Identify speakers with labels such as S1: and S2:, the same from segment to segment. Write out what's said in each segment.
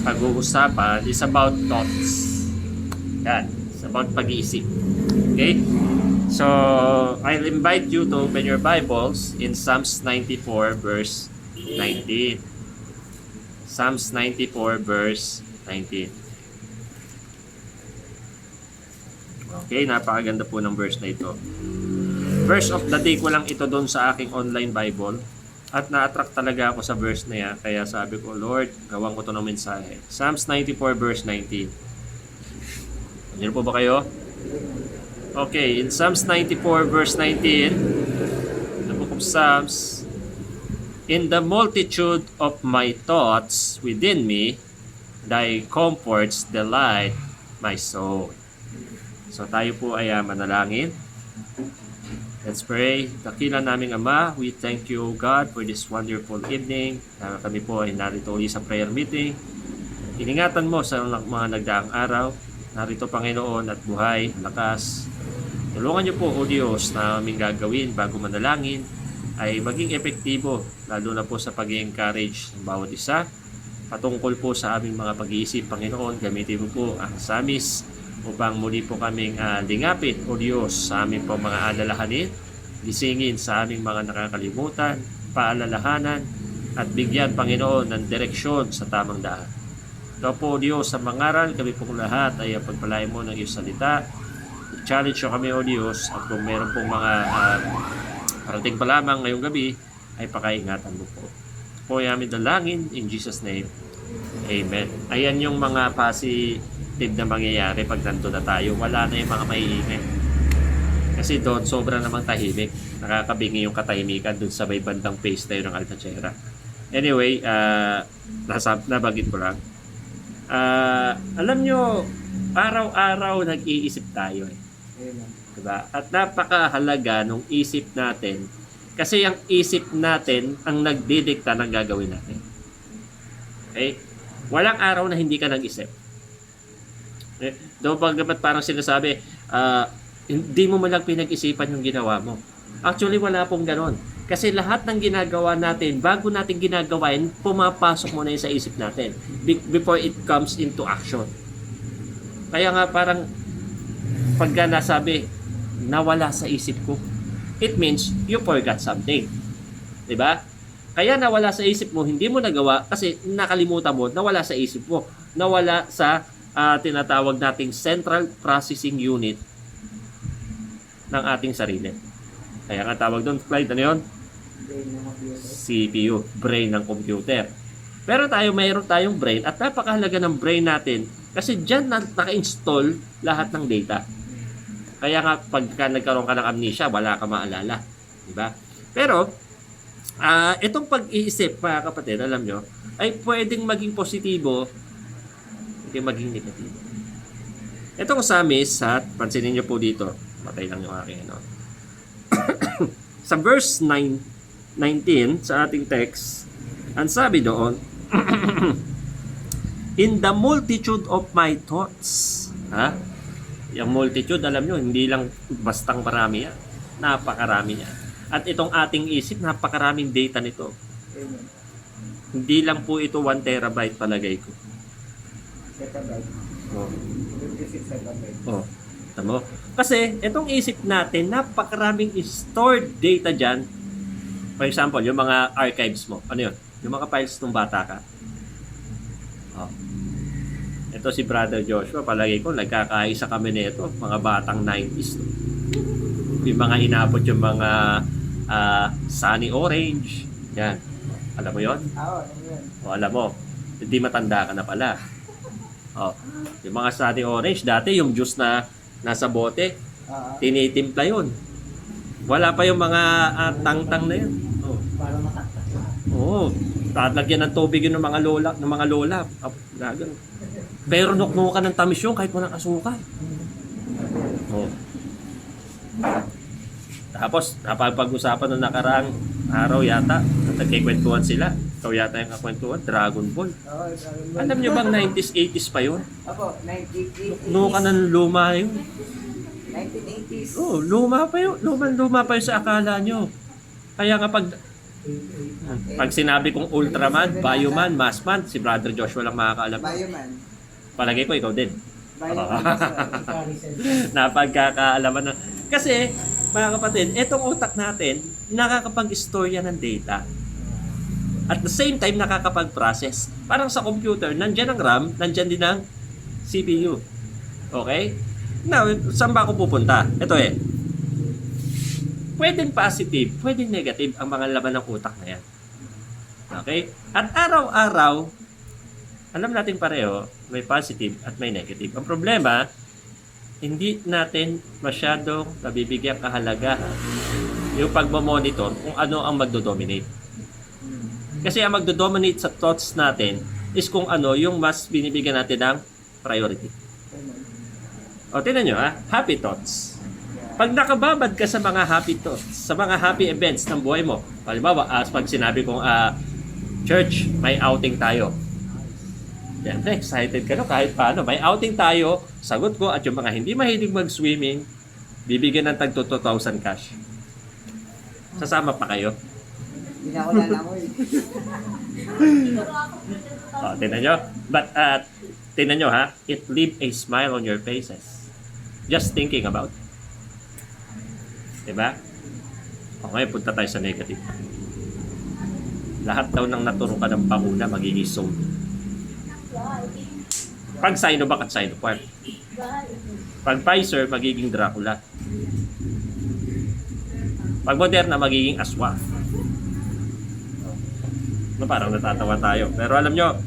S1: pag-uusapan is about thoughts. Yan, it's about pag-iisip. Okay? So, I'll invite you to open your Bibles in Psalms 94 verse 19. Psalms 94 verse 19. Okay, napakaganda po ng verse na ito. Verse of the day ko lang ito doon sa aking online Bible. At na-attract talaga ako sa verse na yan. Kaya sabi ko, Lord, gawan ko ito ng mensahe. Psalms 94 verse 19. Ano po ba kayo? Okay, in Psalms 94 verse 19, the book of Psalms, in the multitude of my thoughts within me, thy comforts delight my soul. So tayo po ay manalangin. Let's pray. Dakila naming Ama, we thank you, God, for this wonderful evening. Kami po ay narito ulit sa prayer meeting. Iningatan mo sa mga nagdaang araw. Narito, Panginoon, at buhay, lakas. Tulungan niyo po, O Diyos, na aming gagawin bago manalangin ay maging epektibo, lalo na po sa pag-encourage ng bawat isa. Patungkol po sa aming mga pag-iisip, Panginoon, gamitin mo po ang samis upang muli po kaming lingapin, O Diyos, sa aming po mga alalahanin, gisingin sa aming mga nakakalimutan, paalalahanan, at bigyan, Panginoon, ng direksyon sa tamang daan. Ito po, O Diyos, sa mangaral, kami po lahat ay pagpalain mo ng iyong salita. Challenge nyo kami, O Diyos, at kung meron pong mga parating pa lamang ngayong gabi, ay pakaingatan mo po. Po ay aming dalangin, in Jesus' name, Amen. Ayan yung mga positive na mangyayari pag nandun na tayo. Wala na yung mga maiingay. Kasi doon, sobra namang tahimik. Nakakabingi yung katahimikan doon sa may bandang face tayo ng Alcachera. Anyway, nabagit ko lang. Alam nyo, araw-araw nag-iisip tayo eh. Diba? At napakahalaga nung isip natin kasi ang isip natin ang nagdidikta ng gagawin natin. Okay? Walang araw na hindi ka nag-isip. Okay? Doon pagdapat parang sinasabi, hindi mo malang pinag-isipan yung ginawa mo. Actually, wala pong ganon. Kasi lahat ng ginagawa natin, bago natin ginagawin, pumapasok mo na yun sa isip natin before it comes into action. Kaya nga parang pagka nasabi, nawala sa isip ko, it means you forgot something. Diba? Kaya nawala sa isip mo, hindi mo nagawa kasi nakalimutan mo, nawala sa isip mo. Nawala sa tinatawag nating Central Processing Unit ng ating sarili. Kaya nga tawag doon, Clyde, ano yun? CPU, brain ng computer. Pero mayroon tayong brain at napakahalaga ng brain natin kasi dyan naka-install lahat ng data. Kaya nga pagka nagkaroon ka ng amnesia, wala ka maalala. Diba? Pero, itong pag-iisip, mga kapatid, alam nyo, ay pwedeng maging positibo, pwedeng maging negatibo. Itong Psalmist, pansinin nyo po dito, matay lang yung aking ano. Sa verse 19 sa ating text, ang sabi doon, in the multitude of my thoughts. Yung multitude, alam nyo, hindi lang bastang marami yan. Napakarami yan. At itong ating isip, napakaraming data nito.
S2: Amen.
S1: Hindi lang po ito 1 terabyte palagay ko.
S2: Petabyte.
S1: Oh.
S2: 56 petabyte.
S1: Oh. Tamo? Kasi itong isip natin, napakaraming stored data dyan. For example, yung mga archives mo. Ano yun? Yung mga files ng bata ka. Oh. Ito si Brother Joshua, palagi ko, nagkakaisa kami nito, mga batang 90s. No? Yung mga inabot yung mga Sunny Orange. Yan. Alam mo yon?
S2: Oo, yun.
S1: O alam mo, hindi matanda ka na pala. O, yung mga Sunny Orange, dati yung juice na nasa bote, tinitimpla yun. Wala pa yung mga tang-tang na yun. O.
S2: Para mataktak.
S1: Oo. Tatlagyan ng tubig yun ng mga lola. Ganun. Pero nuknukan ng tamis yun kahit walang asukal. Oh. Tapos, napapag-usapan ng nakaraang araw yata, nagkikwentuhan sila. Ikaw yata yung kakwentuhan, Dragon Ball.
S2: Oo, Dragon Ball.
S1: Alam nyo bang 90s, 80s pa yun?
S2: Apo, 1980s.
S1: Nuknukan ng luma yun.
S2: 1980s.
S1: Oh, luma pa yun. Luma pa yun sa akala nyo. Kaya nga pag Pag sinabi kong Ultraman, Bioman, Massman, si Brother Joshua lang makakaalam.
S2: Bioman.
S1: Palagay ko ikaw din.
S2: Bioman.
S1: Napagkakaalaman na. Kasi, mga kapatid, itong utak natin, nakakapag-istorya ng data. At the same time, nakakapag-process. Parang sa computer, nandyan ang RAM, nandyan din ang CPU. Okay? Now, saan ba ako pupunta? Ito pwedeng positive, pwedeng negative ang mga laman ng utak na yan. Okay? At araw-araw, alam natin pareho, may positive at may negative. Ang problema, hindi natin masyadong nabibigyan kahalagahan yung pagmamonitor kung ano ang magdodominate. Kasi ang magdodominate sa thoughts natin is kung ano yung mas binibigyan natin ng priority. O, tingnan nyo happy thoughts. Pag nakababad ka sa mga happy thoughts, sa mga happy events ng buhay mo, halimbawa, pag sinabi kong, church, may outing tayo. Yan, excited ka no, kahit paano. May outing tayo, sagot ko, at yung mga hindi mahilig mag-swimming, bibigyan ng tag 2,000 cash. Sasama pa kayo?
S2: Hindi na ako lalamoy.
S1: Tingnan nyo. But, tingnan nyo it leave a smile on your faces. Just thinking about. Diba? Okay, punta tayo sa negative. Lahat daw ng naturo ka ng panguna, magiging zombie. Pag Sinovac at Sinopharm. Pag Pfizer, magiging Dracula. Pag Moderna, magiging aswa. Parang natatawa tayo. Pero alam nyo,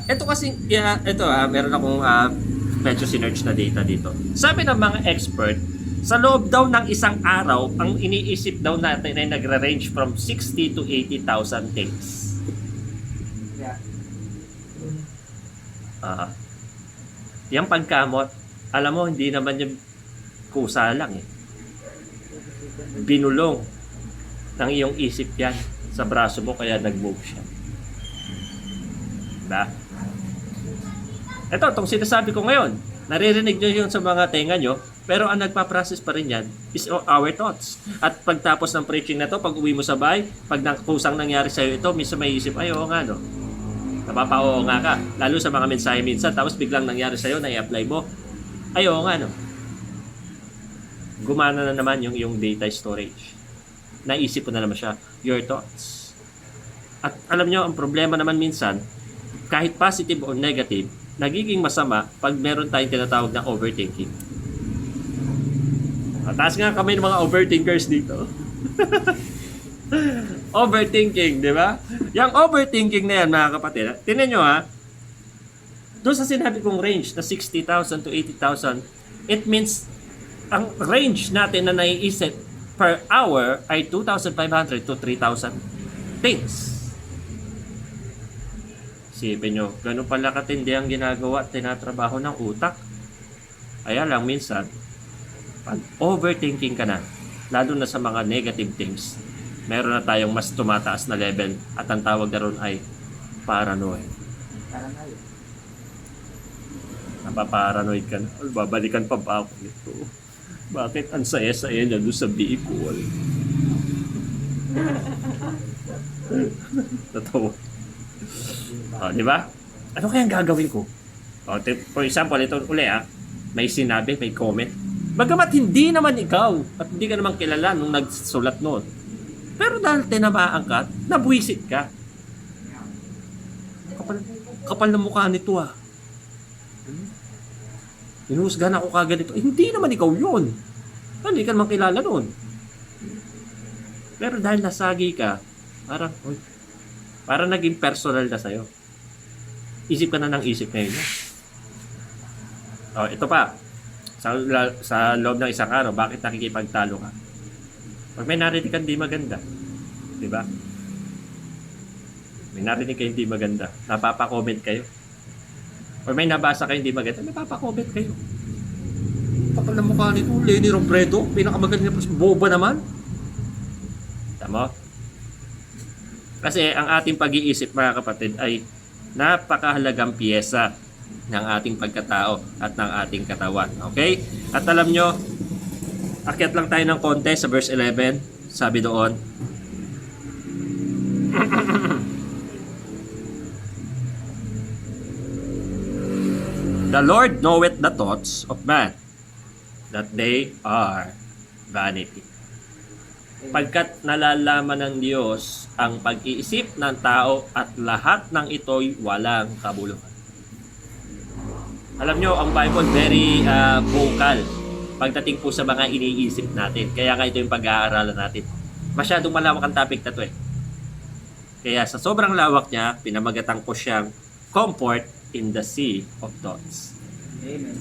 S1: ito kasi, meron akong medyo sinerch na data dito. Sabi ng mga expert, sa loob daw ng isang araw, ang iniisip daw natin ay nagre-range from 60 to 80,000 things.
S2: Yeah.
S1: Yung pagkamot, alam mo, hindi naman yung kusa lang Binulong ng iyong isip yan sa braso mo, kaya nag-move siya. Diba? Ito, itong sinasabi ko ngayon, naririnig nyo yun sa mga tenga nyo, pero ang nagpa-process pa rin yan is our thoughts. At pagtapos ng preaching na to, pag uwi mo sa bahay, pag kusang nangyari sa'yo ito, minsan may isip, ay oo nga no, napapa-oo nga ka. Lalo sa mga mensahe minsan, tapos biglang nangyari sa'yo, na-i-apply mo, ay oo nga no. Gumana na naman yung data storage. Naisip mo na naman siya, your thoughts. At alam nyo, ang problema naman minsan, kahit positive or negative, nagiging masama pag meron tayong tinatawag na overthinking. Taas nga kami ng mga overthinkers dito. Overthinking, di ba? Yung overthinking na yan, mga kapatid, tingnan nyo doon sa sinabi kong range na 60,000 to 80,000, it means ang range natin na naiisip per hour ay 2,500 to 3,000 things. Isipin nyo, ganun pala katindi ang ginagawa at tinatrabaho ng utak. Kaya lang minsan, pag overthinking ka na, lalo na sa mga negative things, meron na tayong mas tumataas na level at ang tawag na ron ay paranoid.
S2: Paranoid.
S1: Napaparanoid ka na. Babalikan pa ba ako nito? Bakit ang saya-saya niya doon sa vehicle? Totoo. Di ba? Ano kayang gagawin ko? For example, ito uli may sinabi, may comment. Bagamat hindi naman ikaw at hindi ka naman kilala nung nagsulat noon. Pero dahil tinamaan ka, nabwisit ka. Kapal na mukha nito Hinuhusgahan ako kagad ito. Hindi naman ikaw yun. Hindi ka naman kilala noon. Pero dahil nasagi ka, parang naging personal na sa'yo. Isip ka na ng isip ngayon. Ito pa. Sa loob ng isang araw, bakit nakikipagtalo ka? Pag may narinig ka hindi maganda, di ba? May narinig ka hindi maganda, napapa-comment kayo. Or may nabasa kayo hindi maganda, napapa-comment kayo. Kapal na mukha nito, Lenny Robredo, pinakamagaling na boba naman. Tama? Kasi ang ating pag-iisip, mga kapatid, ay napakahalagang piyesa ng ating pagkatao at ng ating katawan. Okay? At alam nyo, akyat lang tayo ng konti sa verse 11. Sabi doon, The Lord knoweth the thoughts of man, that they are vanity. Pagkat nalalaman ng Diyos ang pag-iisip ng tao at lahat ng ito'y walang kabuluhan. Alam nyo, ang Bible very vocal pagdating po sa mga iniisip natin. Kaya nga ito yung pag-aaralan natin. Masyadong malawak ang topic na to eh. Kaya sa sobrang lawak niya, pinamagatan ko siyang comfort in the sea of thoughts.
S2: Amen.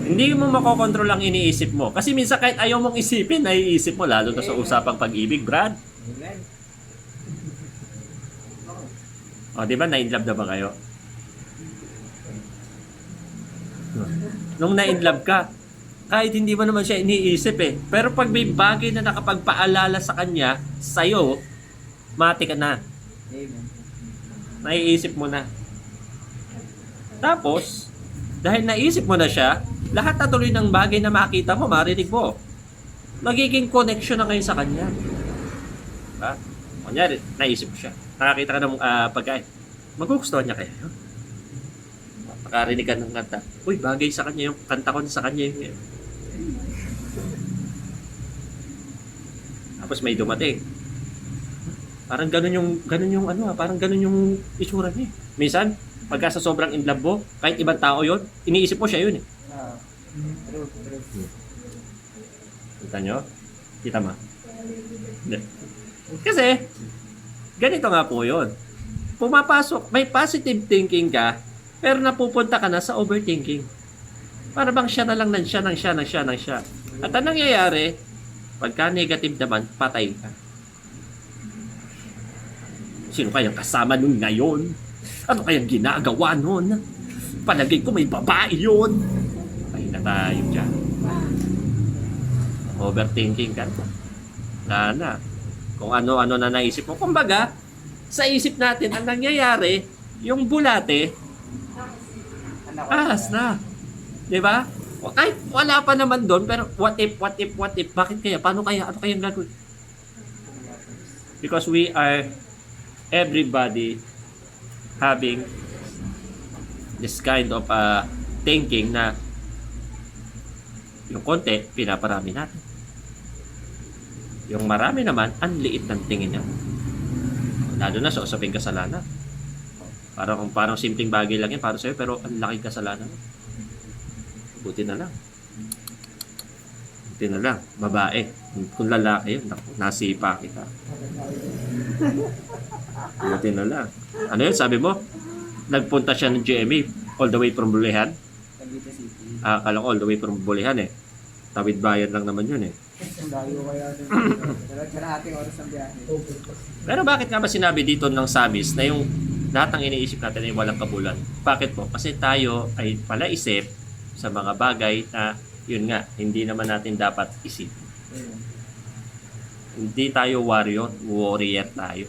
S1: Hindi mo makokontrol ang iniisip mo. Kasi minsan kahit ayaw mong isipin, naiisip mo lalo na sa usapang pag-ibig, Brad.
S2: Amen.
S1: O, di ba? Na-inlove na ba kayo? Nung na-inlove ka, kahit hindi mo naman siya iniisip eh. Pero pag may bagay na nakapagpaalala sa kanya, sa'yo, mati ka na.
S2: Amen.
S1: Naiisip mo na. Tapos, dahil naisip mo na siya, lahat na tuloy ng bagay na makita mo, marinig mo. Magiging connection na kayo sa kanya. Diba? Kunyari, naisip mo siya. Nakakita ka ng pagkain. Magugustuhan niya kaya yun? Makarinig ka ng kanta. Uy, bagay sa kanya yung kanta ko sa kanya yung... Tapos may dumating. Parang ganun yung parang ganun yung itsura niya. Minsan, pagka sa sobrang in love mo, kahit ibang tao yon, iniisip mo siya yun eh.
S2: True, true.
S1: Kita nyo? Kita mo? Hindi. Kasi, ganito nga po yun. Pumapasok, may positive thinking ka, pero napupunta ka na sa overthinking. Para bang siya na lang ng siya, ng siya, ng siya, ng siya. At ang nangyayari, pagka negative naman, patay ka. Sino kayang kasama nun ngayon? Ano kayang ginagawa nun? Palagay ko may babae yun. Ay na tayo dyan. Overthinking ka. Wala na. Kung ano-ano na naisip mo. Kumbaga, sa isip natin, ang nangyayari, yung bulate, ahas na. Diba? Kahit wala pa naman doon, pero what if, bakit kaya? Paano kaya? Ano kayang gagawin? Because we are everybody having this kind of thinking na yung konti, pinaparami natin. Yung marami naman, ang liit ng tingin niya. Lalo na sa usaping kasalanan. Parang simpleng bagay lang yan para sa'yo, pero ang laking kasalanan. Buti na lang. Buti na lang. Babae. Kung lalaki yun, nasipa kita. Buti na lang. Ano yun, sabi mo? Nagpunta siya ng GMA all the way from Bulihan.
S2: Cavite City.
S1: Akala ko all the way from Bulihan eh. Tawid bayan lang naman yun eh.
S2: Ang layo kaya dun. Pero kalahating oras ang biyahe.
S1: Pero bakit nga ba sinabi dito ng Samis na yung lahat ng iniisip natin ay walang kabulan? Bakit po? Kasi tayo ay palaisip sa mga bagay na yun nga, hindi naman natin dapat isip. Hindi tayo warrior tayo.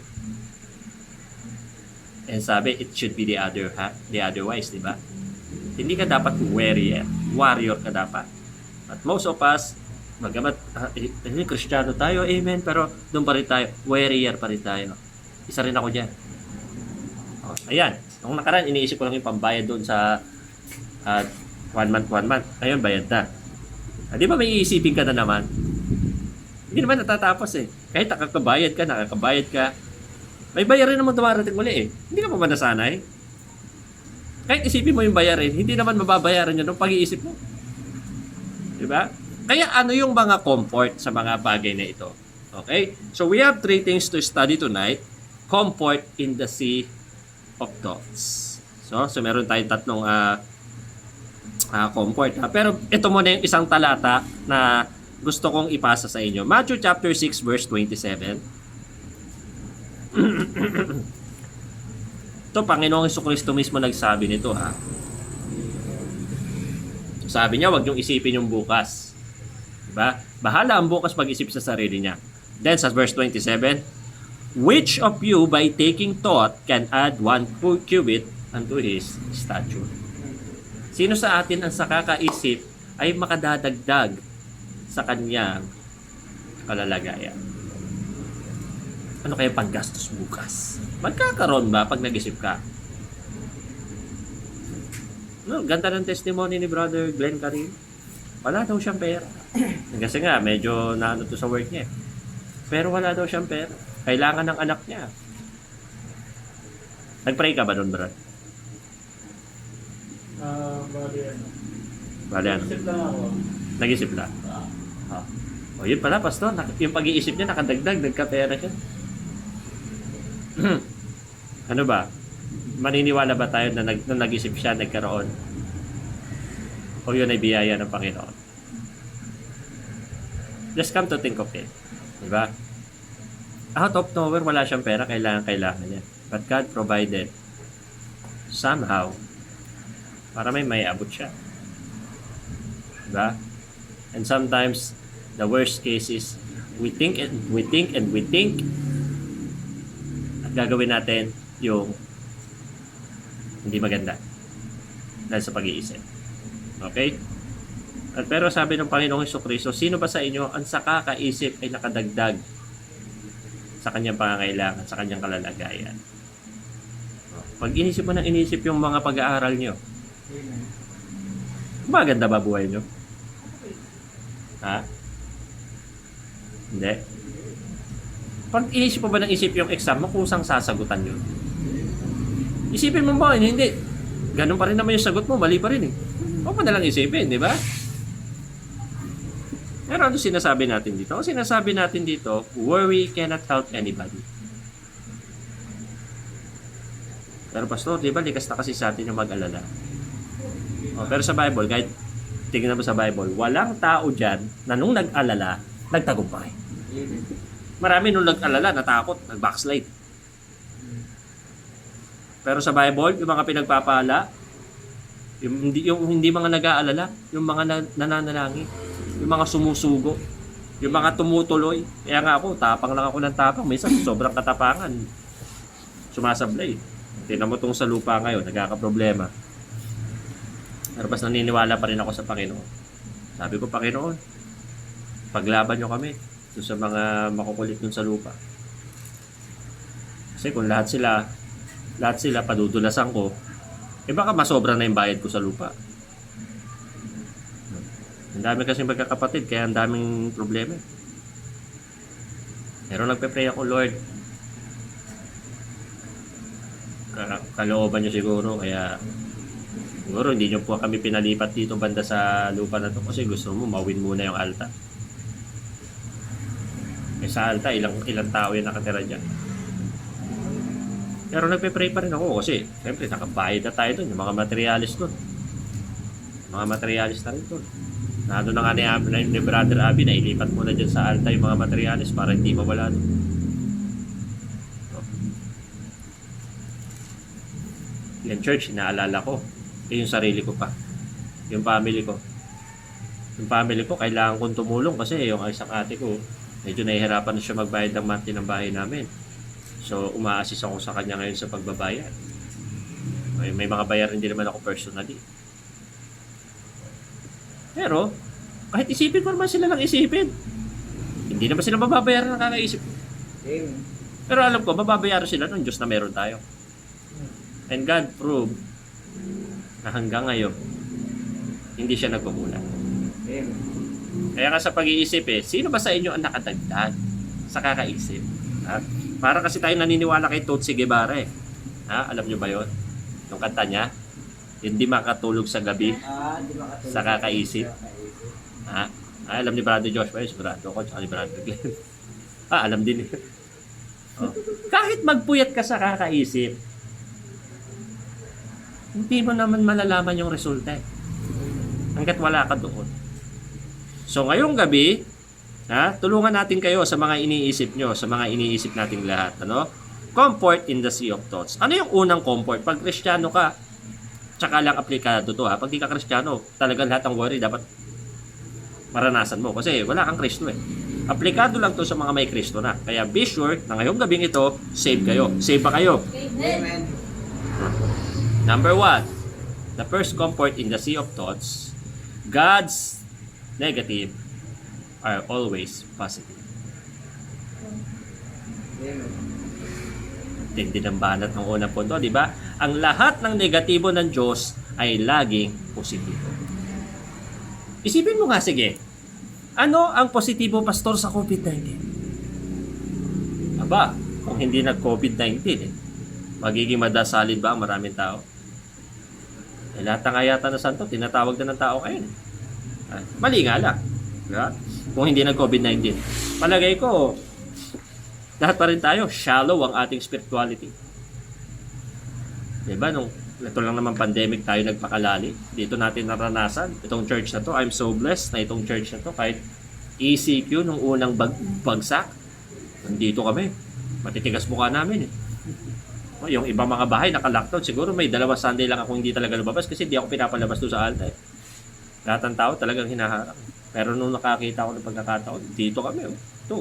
S1: And sabi, it should be the otherwise, di ba? Hindi ka dapat warrior ka dapat. At most of us, magamat, Kristiyano tayo, amen, pero doon pa rin tayo, warrior pa rin tayo. Isa rin ako dyan. Oh, ayan, nung nakaraan, iniisip ko lang yung pambayad doon sa 1 month. Ngayon, bayad na. Di ba may iisipin ka na naman? Hindi naman natatapos eh. Kahit nakakabayad ka, may bayarin naman dumarating muli eh. Hindi ka pa ba nasanay? Kahit isipin mo yung bayarin, hindi naman mababayaran yun ng pag-iisip mo. Diba? Kaya ano yung mga comfort sa mga bagay na ito? Okay? So we have 3 things to study tonight. Comfort in the sea of thoughts. So meron tayong tatlong comfort. Pero ito muna yung isang talata na gusto kong ipasa sa inyo. Matthew chapter 6 verse 27. Ito, Panginoong Jesucristo mismo nagsabi nito ha. Sabi niya, wag niyong isipin yung bukas. Diba? Bahala ang bukas pag-isip sa sarili niya. Then sa verse 27, which of you by taking thought can add 1 cubit unto his stature? Sino sa atin ang sa kakaisip ay makadadagdag sa kanyang kalalagayan? Ano kaya panggastos bukas? Magkakaroon ba pag nag-isip ka? No, ganda ng testimony ni Brother Glenn Karim. Wala daw siyang pera. Kasi nga, medyo naano to sa work niya. Pero wala daw siyang pera. Kailangan ng anak niya. Nag-pray ka ba doon, Brad? Bali ano?
S3: Isip lang ako.
S1: Nag-isip lang. O yun pala, Pastor. Yung pag-iisip niya, nakadagdag, nagkapera siya. Ano ba? Maniniwala ba tayo na nung nag-isip siya, nagkaroon? O yun ay biyaya ng Panginoon? Just come to think of it. Diba? Out of nowhere, wala siyang pera, kailangan niya. But God provided somehow para may abot siya. Diba? And sometimes, the worst case is we think at gagawin natin yung hindi maganda dahil sa pag-iisip. Okay? At pero sabi ng Panginoong Hesukristo, sino ba sa inyo ang sa kakaisip ay nakadagdag sa kanyang pangangailangan, sa kanyang kalalagayan? Pag inisip mo ng inisip yung mga pag-aaral nyo, maganda ba buhay nyo? Ha? Hindi. Pag inisip mo ba ng isip yung exam mo, kusang sasagutan yun. Isipin mo ba, hindi. Ganun pa rin naman yung sagot mo, mali pa rin eh. Huwag mo nalang isipin, di ba? Pero ano sinasabi natin dito? Sinasabi natin dito, worry cannot help anybody. Pero Pastor, di ba, likas na kasi sa atin yung mag-alala. Pero sa Bible, kahit tingnan mo sa Bible, walang tao dyan na nung nag-alala, nagtagumpay. Marami nung nag-alala, natakot, nag-backslide. Pero sa Bible, yung mga pinagpapala, yung hindi mga nag-aalala, yung mga nananalangin, yung mga sumusugo, yung mga tumutuloy. Kaya nga ako, tapang lang ako ng tapang. Minsan, sobrang katapangan. Sumasablay. Tingnan mo tong sa lupa ngayon, nagkakaproblema. Pero pas naniniwala pa rin ako sa Panginoon. Sabi ko, Panginoon, paglaban nyo kami doon sa mga makukulit dun sa lupa. Kasi kung lahat sila padudulasan ko, baka masobra na yung bayad ko sa lupa. Ang dami kasi magkakapatid, kaya ang daming problema. Pero nagpe-pray ako, Lord, kalooban nyo siguro, kaya siguro hindi nyo po kami pinalipat dito banda sa lupa na to kasi gusto mo mawin muna yung alta. Sa alta, ilang tao yung nakatira dyan. Pero nagpe-pray pa rin ako kasi siyempre nakabayad na tayo dun, yung mga materialis dun. Mga materialis na rin dun. Nado na nga ni Brother Abby na ilipat muna dyan sa alta yung mga materialis para hindi mawala dun. Yung church, inaalala ko. Yung sarili ko pa. Yung family ko. Yung family ko, kailangan kong tumulong kasi yung isang ate ko, medyo nahihirapan na siya magbayad ng monthly ng bahay namin. So, uma-assist ako sa kanya ngayon sa pagbabayad. May mga bayar hindi naman ako personally. Pero, kahit isipin ko naman sila lang isipin. Hindi naman sila mababayaran ng kakaisip. Pero alam ko, mababayaran sila ng Diyos na meron tayo. And God proved na hanggang ngayon, hindi siya nagkukulang. Kaya nga sa pag-iisip sino ba sa inyo ang nakadagdag sa kakaisip? Ha? Para kasi tayo naniniwala kay Totsi Guevara Ha? Alam nyo ba yun? Yung kanta niya, hindi makatulog sa gabi sa kakaisip. Ha? Alam ni Brother Joshua, sigurado ko, tsaka ni Brother Glenn. Alam din. Kahit magpuyat ka sa kakaisip, hindi mo naman malalaman yung resulta hanggat wala ka doon. So ngayong gabi, tulungan natin kayo sa mga iniisip nyo, sa mga iniisip nating lahat. Comfort in the sea of thoughts. Ano yung unang comfort? Pag Kristiyano ka, tsaka lang aplikado to. Pag di ka Kristiyano, talagang lahat ng worry dapat maranasan mo. Kasi wala kang Kristo Aplikado lang to sa mga may Kristo na. Kaya be sure na ngayong gabing ito, save kayo. Save pa kayo.
S2: Amen.
S1: Number 1, the first comfort in the sea of thoughts, God's negative are always positive. Tindi ng banat ng unang punto, di ba? Ang lahat ng negatibo ng Diyos ay laging positibo. Isipin mo nga, sige, ano ang positibo, pastor, sa COVID-19? Aba, kung hindi nag-COVID-19, magiging madasalin ba ang maraming tao? Lahat ng ayata na santo, tinatawag na ng tao ngayon. Mali nga lang. Diba? Kung hindi nag-COVID-19. Palagay ko, lahat pa rin tayo, shallow ang ating spirituality. Diba? Ito lang naman pandemic tayo nagpakalali. Dito natin naranasan. Itong church na to, I'm so blessed na itong church na to, kahit ECQ nung unang bagsak, nandito kami. Matitigas mukha namin eh. Yung ibang mga bahay naka-lockdown. Siguro may 2 Sunday lang ako hindi talaga lumabas kasi hindi ako pinapalabas doon sa altar. Lahat ng tao talagang hinaharap. Pero nung nakakita ko ng pagkakataon, dito kami. Oh. Ito.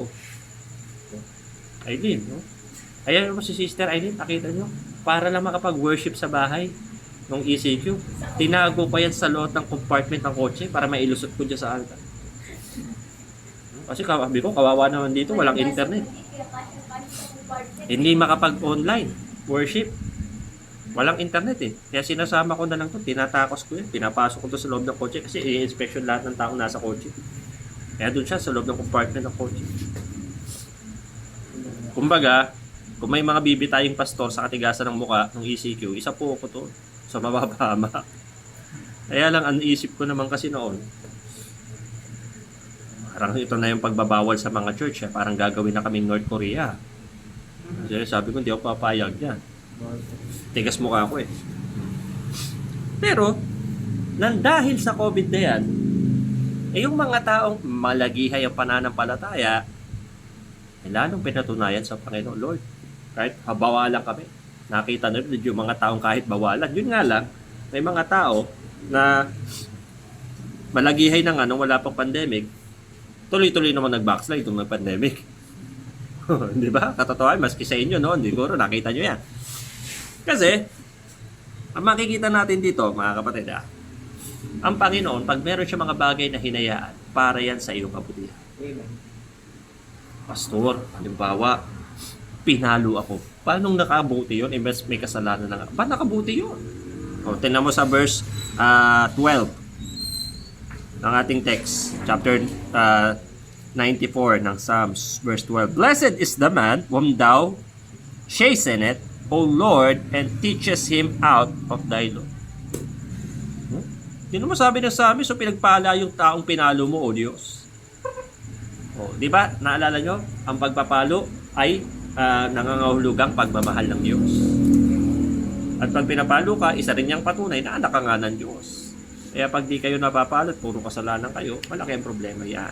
S1: Aileen. Oh. Ayan mo si Sister Aileen, nakita nyo? Para lang makapag-worship sa bahay ng ECQ. Tinago pa yan sa loob ng compartment ng kotse para mailusot ko dyan sa altar. Kasi sabi ko, kawawa naman dito, walang internet. Hindi makapag-online worship. Walang internet eh. Kaya sinasama ko na lang to, tinatakos ko yan. Pinapasok ko to sa loob ng kotse kasi i-inspection lahat ng taong nasa kotse. Kaya doon siya sa loob ng compartment ng kotse. Kumbaga, kung may mga bibitayong pastor sa katigasan ng muka ng ECQ, isa po ako to sa mababama. Kaya lang ang isip ko naman kasi noon, parang ito na yung pagbabawal sa mga church. Parang gagawin na kaming North Korea. Kasi sabi ko, hindi ako papayag yan. Tigas mukha ako eh. Pero, dahil sa COVID na yan, yung mga taong malagihay ang pananampalataya, lalong pinatunayan sa Panginoon, Lord. Kahit bawalan kami. Nakita na rin yung mga taong kahit bawalan. Yun nga lang, may mga tao na malagihay na nga nung wala pang pandemic, tuloy-tuloy naman nag-backslide itong pandemic. Di ba? Katotohanan, maski sa inyo noon, siguro nakita nyo yan. Kasi, ang makikita natin dito, mga kapatid, ang Panginoon, pag meron siya mga bagay na hinayaan, para yan sa iyong kabutihan. Pastor, halimbawa, pinalo ako. Paano nakabuti yun? Imbes may kasalanan na nga. Paano nakabuti yun? O, tingnan mo sa verse 12 ng ating text. Chapter 94 ng Psalms, verse 12. Blessed is the man whom thou chasteneth, O Lord, and teaches him out of thy law. Yun mo sabi ng Psalms, so pinagpala yung taong pinalo mo, O Diyos. O, di ba? Naalala nyo? Ang pagpapalo ay nangangahulugang pagmamahal ng Diyos. At pag pinapalo ka, isa rin niyang patunay na anak ka nga ng Diyos. Kaya pag di kayo napapalo at puro kasalanan kayo, malaki ang problema yan.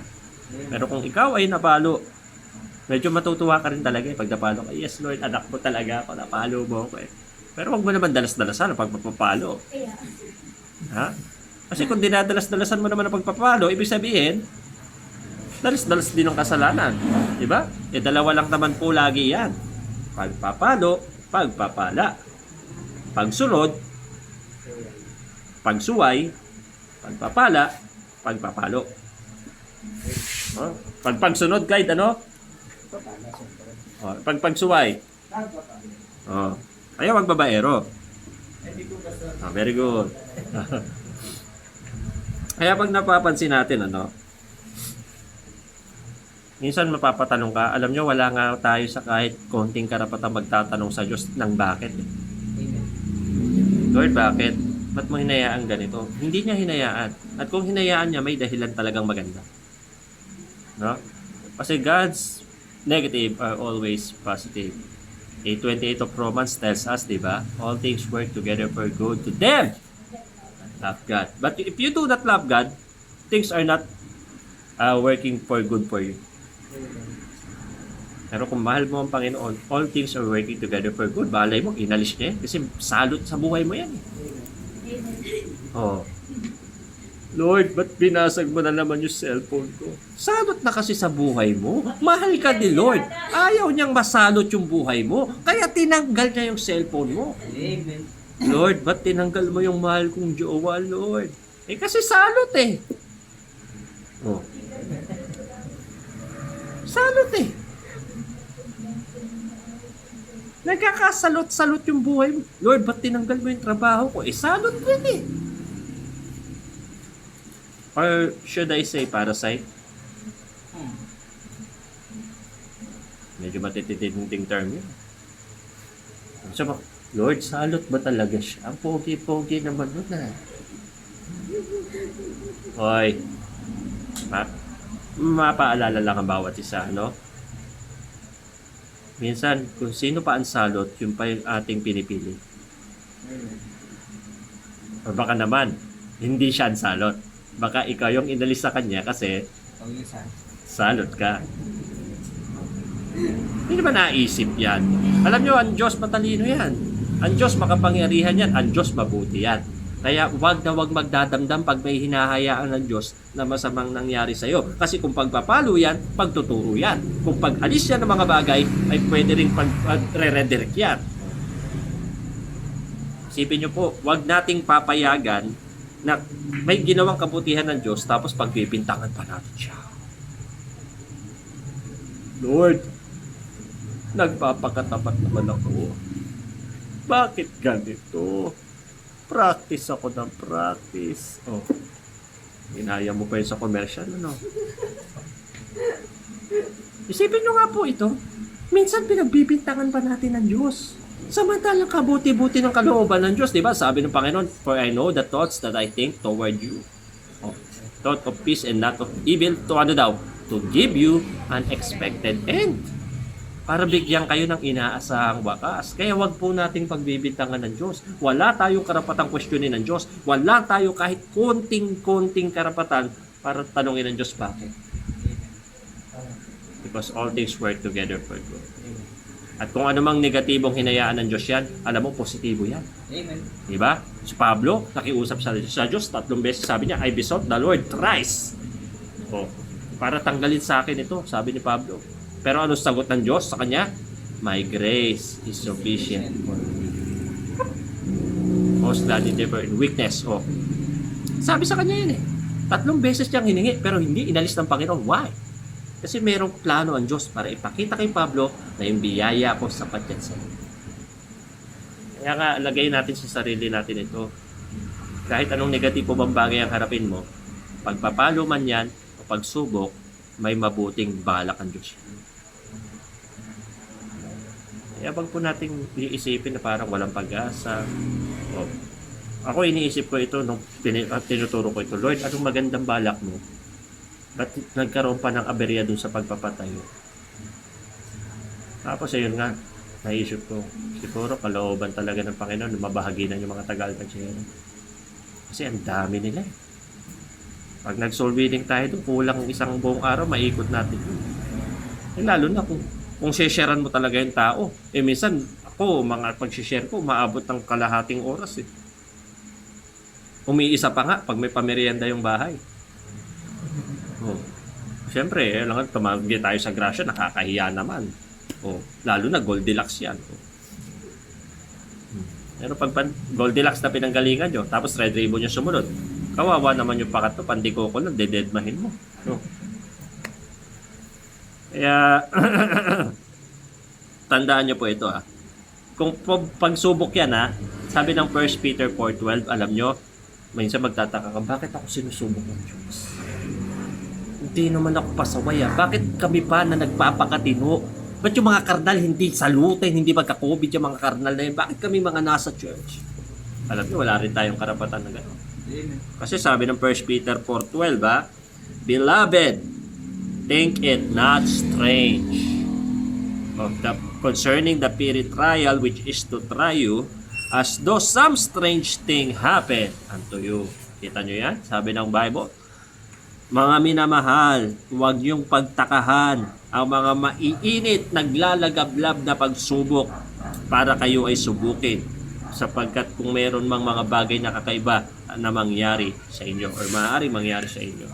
S1: Pero kung ikaw ay napalo, medyo matutuwa ka rin talaga pag napalo ka. Yes Lord, anak mo talaga ako, napalo mo ako eh. Pero huwag mo naman dalas-dalasan ang pagpapalo. Ha? Kasi kung dinadalas-dalasan mo naman ang pagpapalo, ibig sabihin, dalas-dalas din ang kasalanan. Diba? Dalawa lang naman po lagi yan. Pagpapalo, pagpapala. Pagsunod, pagsuway, pagpapala, pagpapalo. Pagsunod, guide, ano? Pagsuway. Ayaw magbabaero. Very good. Kaya pag napapansin natin, minsan mapapatanong ka, alam nyo, wala nga tayo sa kahit konting karapatang magtatanong sa Diyos ng bakit. Lord, bakit? Ba't mo hinayaan ganito? Hindi niya hinayaan. At kung hinayaan niya, may dahilan talagang maganda. No? Kasi God's negative are always positive. 8:28 of Romans tells us, di ba? All things work together for good to them love God. But if you do not love God, things are not working for good for you. Pero kung mahal mo ang Panginoon, all things are working together for good. Balay mo, inalis niya kasi salot sa buhay mo yan. Oh. Lord, ba't binasag mo na naman yung cellphone ko? Salot na kasi sa buhay mo. Mahal ka ni Lord. Ayaw niyang masalot yung buhay mo. Kaya tinanggal niya yung cellphone mo.
S2: Amen.
S1: Lord, ba't tinanggal mo yung mahal kong jowa, Lord? Kasi salot eh. Oh. Salot eh. Nagkakasalot-salot yung buhay mo. Lord, ba't tinanggal mo yung trabaho ko? Salot din eh. Or should I say parasite? Medyo matitinding term yun. So, Lord, salot ba talaga siya? Ang pogi-pogi naman nun Hoy, mapaalala lang ang bawat isa, no? Minsan, kung sino pa ang salot, yun pa yung ating pinipili. O baka naman, hindi siya ang salot. Baka ikaw yung inalis sa kanya kasi salot ka. Hindi ba naisip yan? Alam nyo, ang Diyos matalino yan. Ang Diyos makapangyarihan yan. Ang Diyos mabuti yan. Kaya wag na wag magdadamdam pag may hinahayaan ng Diyos na masamang nangyari sa iyo. Kasi kung pagpapalo yan, pagtuturo yan. Kung pag-alis yan ng mga bagay, ay pwede rin pag-redirect yan. Isipin nyo po, wag nating papayagan na may ginawang kabutihan ng Diyos tapos pagpipintangan pa natin siya. Lord, nagpapakatapat naman ako. Bakit ganito? Practice ako ng practice. Oh. Inaya mo pa yun sa commercial, ano? Isipin nyo nga po ito. Minsan pinagbibintangan pa natin ng Diyos. Samantalang kabuti-buti ng kalooban ng Diyos. Diba? Sabi ng Panginoon, for I know the thoughts that I think toward you. Oh. Thought of peace and not of evil. To ano daw? To give you an expected end. Para bigyan kayo ng inaasahang wakas. Kaya wag po nating pagbibintangan ng Diyos. Wala tayong karapatang questionin ng Diyos. Wala tayo kahit konting-konting karapatan para tanungin ng Diyos bakit. Because all things work together for good. At kung anumang negatibong hinayaan ng Diyos yan, alam mo, positibo yan.
S2: Amen.
S1: Diba? Si Pablo, nakiusap sa Diyos 3 beses. Sabi niya, I besought the Lord thrice. Oh, para tanggalin sa akin ito, sabi ni Pablo. Pero ano sagot ng Diyos sa kanya? My grace is sufficient for me. Most gladly never in weakness. Oh. Sabi sa kanya yun 3 beses niyang hiningi pero hindi inalis ng Panginoon. Why? Kasi merong plano ang Diyos para ipakita kay Pablo na yung biyaya ko sapat yan sa iyo. Kaya nga, lagay natin sa sarili natin ito. Kahit anong negatibo bang bagay ang harapin mo, pagpapalo man yan o pagsubok, may mabuting balak ang Diyos. Kaya wag po nating iisipin na parang walang pag-asa. O, ako iniisip ko ito nung tinuturo ko ito, Lord, anong magandang balak mo? Ba't nagkaroon pa ng aberya dun sa pagpapatayo? Tapos ayun nga, naisip ko, siguro kalooban talaga ng Panginoon na mabahaginan yung mga Tagalog-Tagalog. Kasi ang dami nila eh. Pag nag-soul winning tayo doon, kulang isang buong araw, maikot natin yun. Eh, lalo na kung sharean mo talaga yung tao. Eh minsan, ako, mga pag-share ko, maabot ng kalahating oras eh. Umiisa pa nga pag may pamerienda yung bahay. Oh. Siyempre, lang tumagi tayo sa grasya, nakakahiya naman. Oh, lalo na Goldilocks yan. Oh. Pero pag Goldilocks na pinanggalingan nyo, tapos Red Ribbon yung sumunod, kawawa naman yung pakat to, pandiko ko lang, dededmahin mo. Oh. Kaya, tandaan nyo po ito ha. Kung pagsubok yan ha, sabi ng 1 Peter 4:12, alam nyo, minsan magtataka ka, bakit ako sinusubok ng Diyos? Hindi naman ako pasaway ha. Bakit kami pa na nagpapakatino? Ba't yung mga karnal hindi salutin, hindi magka-COVID yung mga karnal na yun? Bakit kami mga nasa church? Alam nyo, wala rin tayong karapatan na gano'n. Kasi sabi ng 1 Peter 4:12 ha, Beloved, think it not strange concerning the fiery trial which is to try you, as though some strange thing happened unto you. Kita nyo yan? Sabi ng Bible. Mga minamahal, huwag niyong pagtakahan ang mga maiinit, naglalagablab na pagsubok para kayo ay subukin. Sapagkat kung meron mang mga bagay na kakaiba na mangyari sa inyo or maaaring mangyari sa inyo.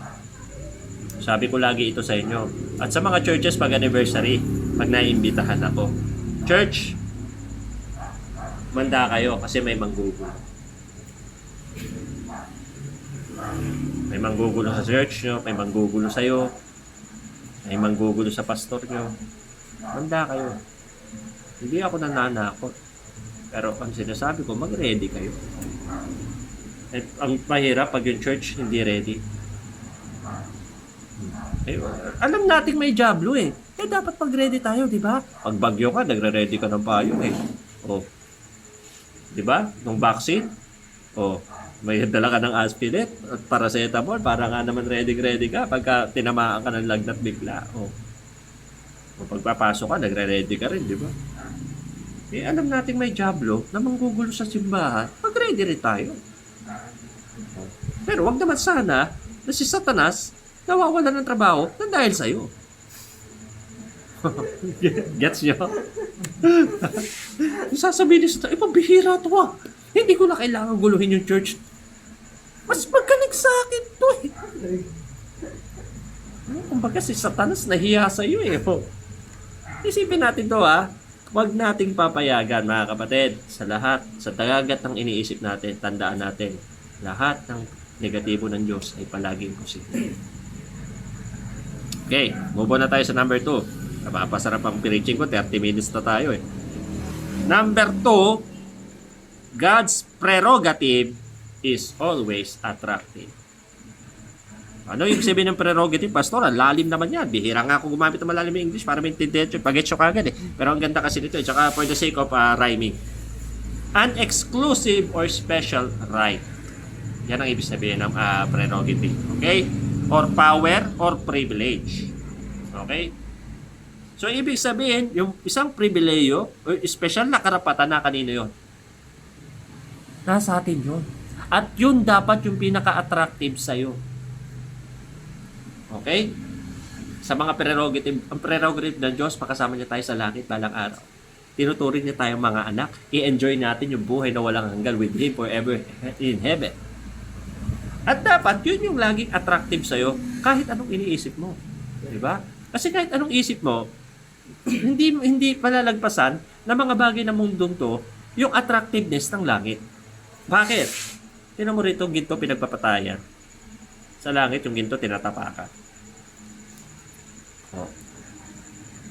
S1: Sabi ko lagi ito sa inyo. At sa mga churches pag anniversary, pag naiimbitahan ako, church, manda kayo kasi may manggugulo. May manggugulo sa church nyo, may manggugulo sa'yo, may manggugulo sa pastor nyo. Manda kayo. Hindi ako nananakot. Pero ang sinasabi ko, mag-ready kayo. At ang mahirap pag yung church hindi ready. Eh, alam nating may jablo eh. Eh dapat mag-ready tayo, di ba? Pag bagyo ka, nagre-ready ka ng payong eh. Oh. Di ba? Nung vaccine, oh, may dala ka ng aspirin at paracetamol para nga naman ready ka pagka tinamaan ka ng lagnat bigla. Oh. O pagpapasok ka, nagre-ready ka rin, di ba? Eh alam nating may jablo na manggugulo sa simbahan, mag-ready rin tayo. Pero wag naman sana na si Satanas nawawala ng trabaho na dahil sa'yo. Gets nyo? Sasabihin ni Satanas, pabihira to ah. Hindi ko na kailangan guluhin yung church. Mas magaling sa akin to eh. Kumbaga si Satanas nahiya sa'yo eh. Isipin natin to ah. Huwag nating papayagan mga kapatid sa lahat, sa dagagat ng iniisip natin, tandaan natin, lahat ng negatibo ng Diyos ay palaging positive. Okay, move on na tayo sa number 2. Napapasarap ang preaching ko, 30 minutes na tayo eh. Number 2, God's prerogative is always attractive. Ano yung sabihin ng prerogative, Pastor? Ang lalim naman yan. Bihira nga ako gumamit ng malalim ng English para maintindihan yung pag-get nyo kagad eh. Pero ang ganda kasi nito eh. Tsaka for the sake of rhyming. An exclusive or special right. Yan ang ibig sabihin ng prerogative. Okay? Or power or privilege. Okay? So, ibig sabihin, yung isang pribileyo o special na karapatan na kanino yon? Nasa atin yun. At yun dapat yung pinaka-attractive sa'yo. Okay? Sa mga prerogative, ang prerogative ng Diyos, makasama niya tayo sa langit balang araw. Tinuturing niya tayong mga anak. I-enjoy natin yung buhay na walang hanggan with Him forever in heaven. At dapat, yun yung laging attractive sa'yo kahit anong iniisip mo. Diba? Kasi kahit anong isip mo, hindi palalagpasan na mga bagay na mundong to, yung attractiveness ng langit. Bakit? Tinan mo rito, ginto pinagpapatayan. Sa langit, yung ginto tinatapakan. Oh.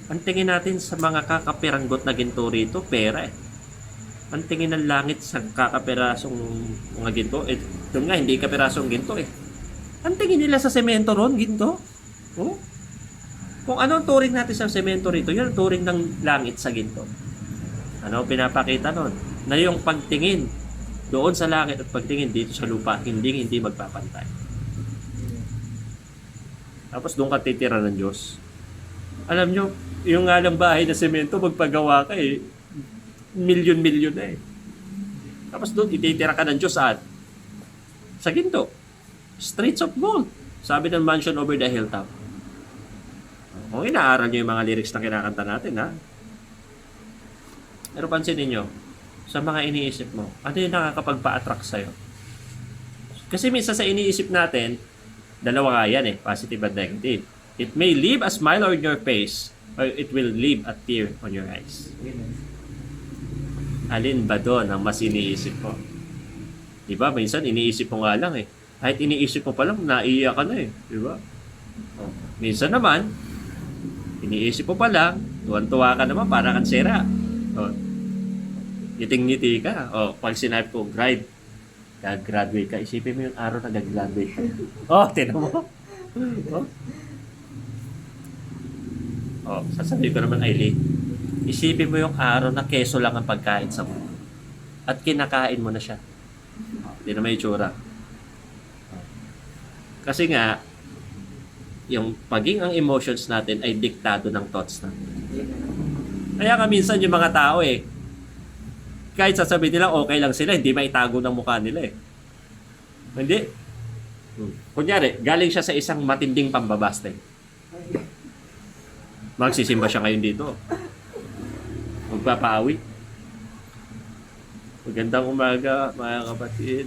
S1: Ang tingin natin sa mga kakapiranggot na ginto rito, pera eh. Ang tingin ng langit sa kakapirasong mga ginto, eh, doon nga, hindi kapirasong ginto eh. Ang tingin nila sa semento ron, ginto. Oh? Kung ano ang turing natin sa semento rito, yun ang turing ng langit sa ginto. Ano pinapakita nun? Na yung pagtingin doon sa langit at pagtingin dito sa lupa, hindi magpapantay. Tapos doon ka titira ng Diyos. Alam nyo, yung nga lang bahay na semento, magpagawa ka eh, milyon-milyon na eh. Tapos doon, ititira ka ng Diyos saan? Sa ginto. Streets of gold. Sabi ng mansion over the hilltop. Kung inaaral nyo yung mga lyrics na kinakanta natin, ha? Pero pansinin nyo, sa mga iniisip mo, ano yung nakakapagpa-attract sa'yo? Kasi minsan sa iniisip natin, dalawa nga yan eh, positive and negative. It may leave a smile on your face, or it will leave a tear on your eyes. Alin ba doon ang mas iniisip mo? Diba? Minsan iniisip mo nga lang eh. Kahit iniisip mo pa lang, naiiyak ka na eh. Diba? Oh. Minsan naman, iniisip mo pa lang, tuwan-tuwa ka naman, para kang sira. Oh. Ngiting-ngiti ka. Oh, pag sinabi ko, graduate ka, isipin mo yung araw na gag-graduate ka. Oh, tinan mo. Oh. Oh, sasabihin ko naman, Aileen, isipin mo yung araw na keso lang ang pagkain sa mundo. At kinakain mo na siya. Hindi na may itsura. Kasi nga, yung paging ang emotions natin ay diktado ng thoughts natin. Kaya ka minsan yung mga tao eh, kahit sasabihin nila okay lang sila, hindi maitago ng mukha nila eh. Hindi. Kunyari, galing siya sa isang matinding pambabastay. Magsisimba siya ngayon dito. Magpapaawi. Magandang umaga, mga kapatid.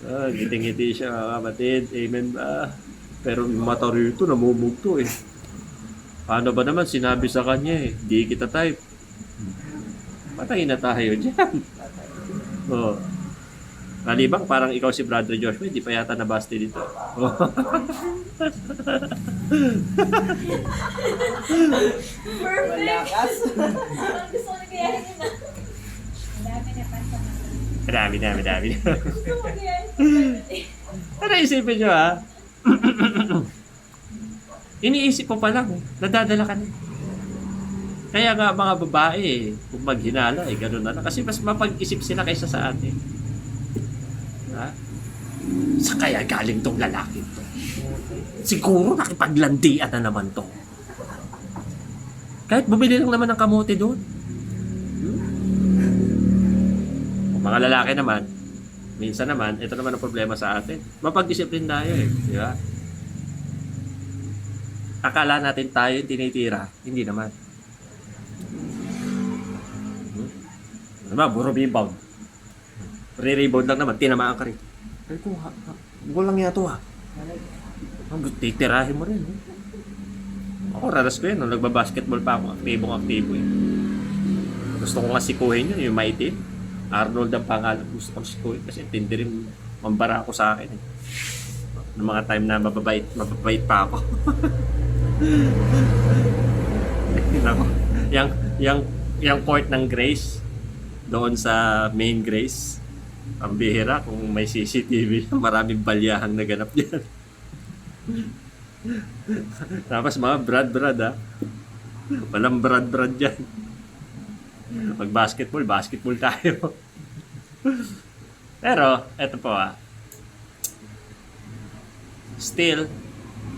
S1: Ngiti-ngiti siya, mga kapatid. Amen ba? Pero yung mata rito, namumugto eh. Paano ba naman sinabi sa kanya eh, di kita type. Patay na tayo dyan. Oh. Malibang parang ikaw si Brother Joshua, hindi pa yata nabasti dito.
S2: Malakas.
S3: Ang gusto ko na gayahin yun ah.
S1: Dami.
S3: Gusto ko gayahin yun.
S1: Ano isipin nyo ha? Iniisip ko pa lang, nadadala ka na. Kaya nga mga babae, kung maghinala, gano'n na lang. Kasi mas mapag-isip sila kaysa sa atin. Ha? Sa kaya galing tong lalaki to? Siguro nakipaglandian na naman to. Kahit bumili lang naman ng kamote doon. Kung mga lalaki naman, minsan naman, ito naman ang problema sa atin. Mapag-isip din tayo di ba? Akala natin tayo yung tinitira, hindi naman. Diba, puro rebound. Re-rebound lang naman, tinamaan ka rin. Ay, ito ha. Gulang nga ito ha. Titirahin mo rin. Ako, raras ko yun. Nung nagbabasketball pa ako, aktibo eh. Gusto ko nga sikuhin yun, yung maitim. Arnold ang pangalan. Gusto kong sikuhin kasi tindi rin mambara ako sa akin. Noong mga time na mababait pa ako. Yung court ng Grace, doon sa main Grace, ang bihira kung may CCTV, maraming balyahang naganap dyan. Tapos mga brad ha. Walang brad dyan. Pag basketball tayo. Pero, eto po still,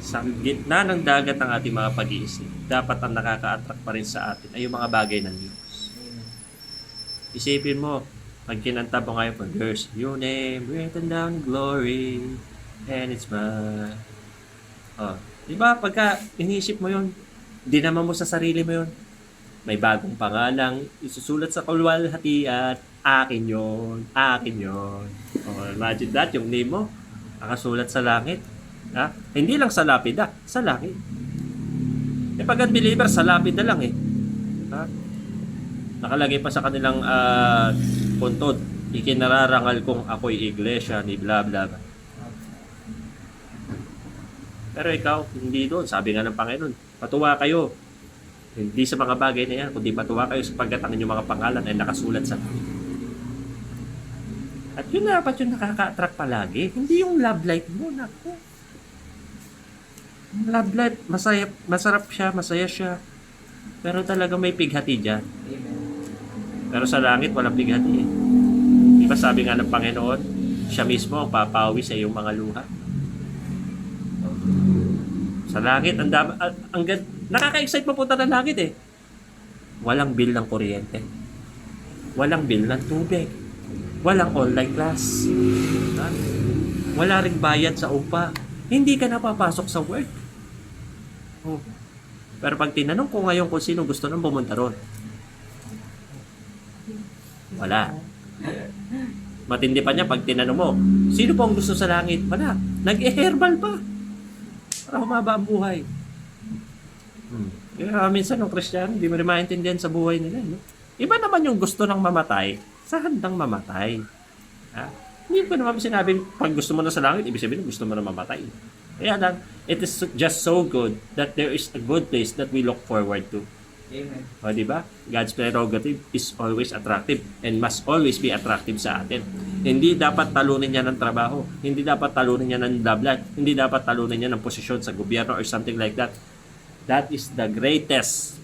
S1: sa gitna ng dagat ng ating mga pag-iisip, dapat ang nakaka-attract pa rin sa atin ay yung mga bagay ng Diyos. Isipin mo, pag kinanta mo ngayon po, there's your name written down in glory, and it's mine. Diba, pagka iniisip mo yun, dinama mo sa sarili mo yun, may bagong pangalang isusulat sa kaluwalhatian, akin yun. Imagine that, yung name mo, nakasulat sa langit. Ha? Hindi lang sa lapida, sa langit. Pag unbeliever, sa lapida lang Ha? Nakalagay pa sa kanilang puntod, ikinararangal kong ako'y iglesia ni bla bla bla. Pero ikaw, hindi doon. Sabi nga ng Panginoon, patuwa kayo. Hindi sa mga bagay na yan, kundi patuwa kayo sapagkat ang inyong mga pangalan ay nakasulat sa langit. At yun dapat yung nakaka-attract palagi. Hindi yung love life mo, naku. Love life, masarap siya, masaya siya. Pero talaga may pighati dyan. Pero sa langit, walang pighati Diba sabi nga ng Panginoon, siya mismo ang papawi sa iyong mga luha. Sa langit, nakaka-excite mapunta ng langit Walang bill ng kuryente. Walang bill ng tubig. Walang online class. Wala ring bayad sa upa. Hindi ka napapasok sa work. Pero pag tinanong ko ngayon kung sino gusto nang pumunta ron, wala. Matindi pa niya pag tinanong mo, sino po ang gusto sa langit? Wala. Nag-herbal pa. Para humaba ang buhay. Kaya minsan ng Kristiyano, hindi mo rin maintindihan sa buhay nila. No? Iba naman yung gusto ng mamatay sa handang mamatay. Hindi ko naman sinabing pag gusto mo na sa langit, ibig sabihin gusto mo na mamatay. Kaya lang, it is just so good that there is a good place that we look forward to.
S2: Amen.
S1: Diba? God's prerogative is always attractive and must always be attractive sa atin. Hindi dapat talunin niya ng trabaho. Hindi dapat talunin niya ng love life. Hindi dapat talunin niya ng posisyon sa gobyerno or something like that. That is the greatest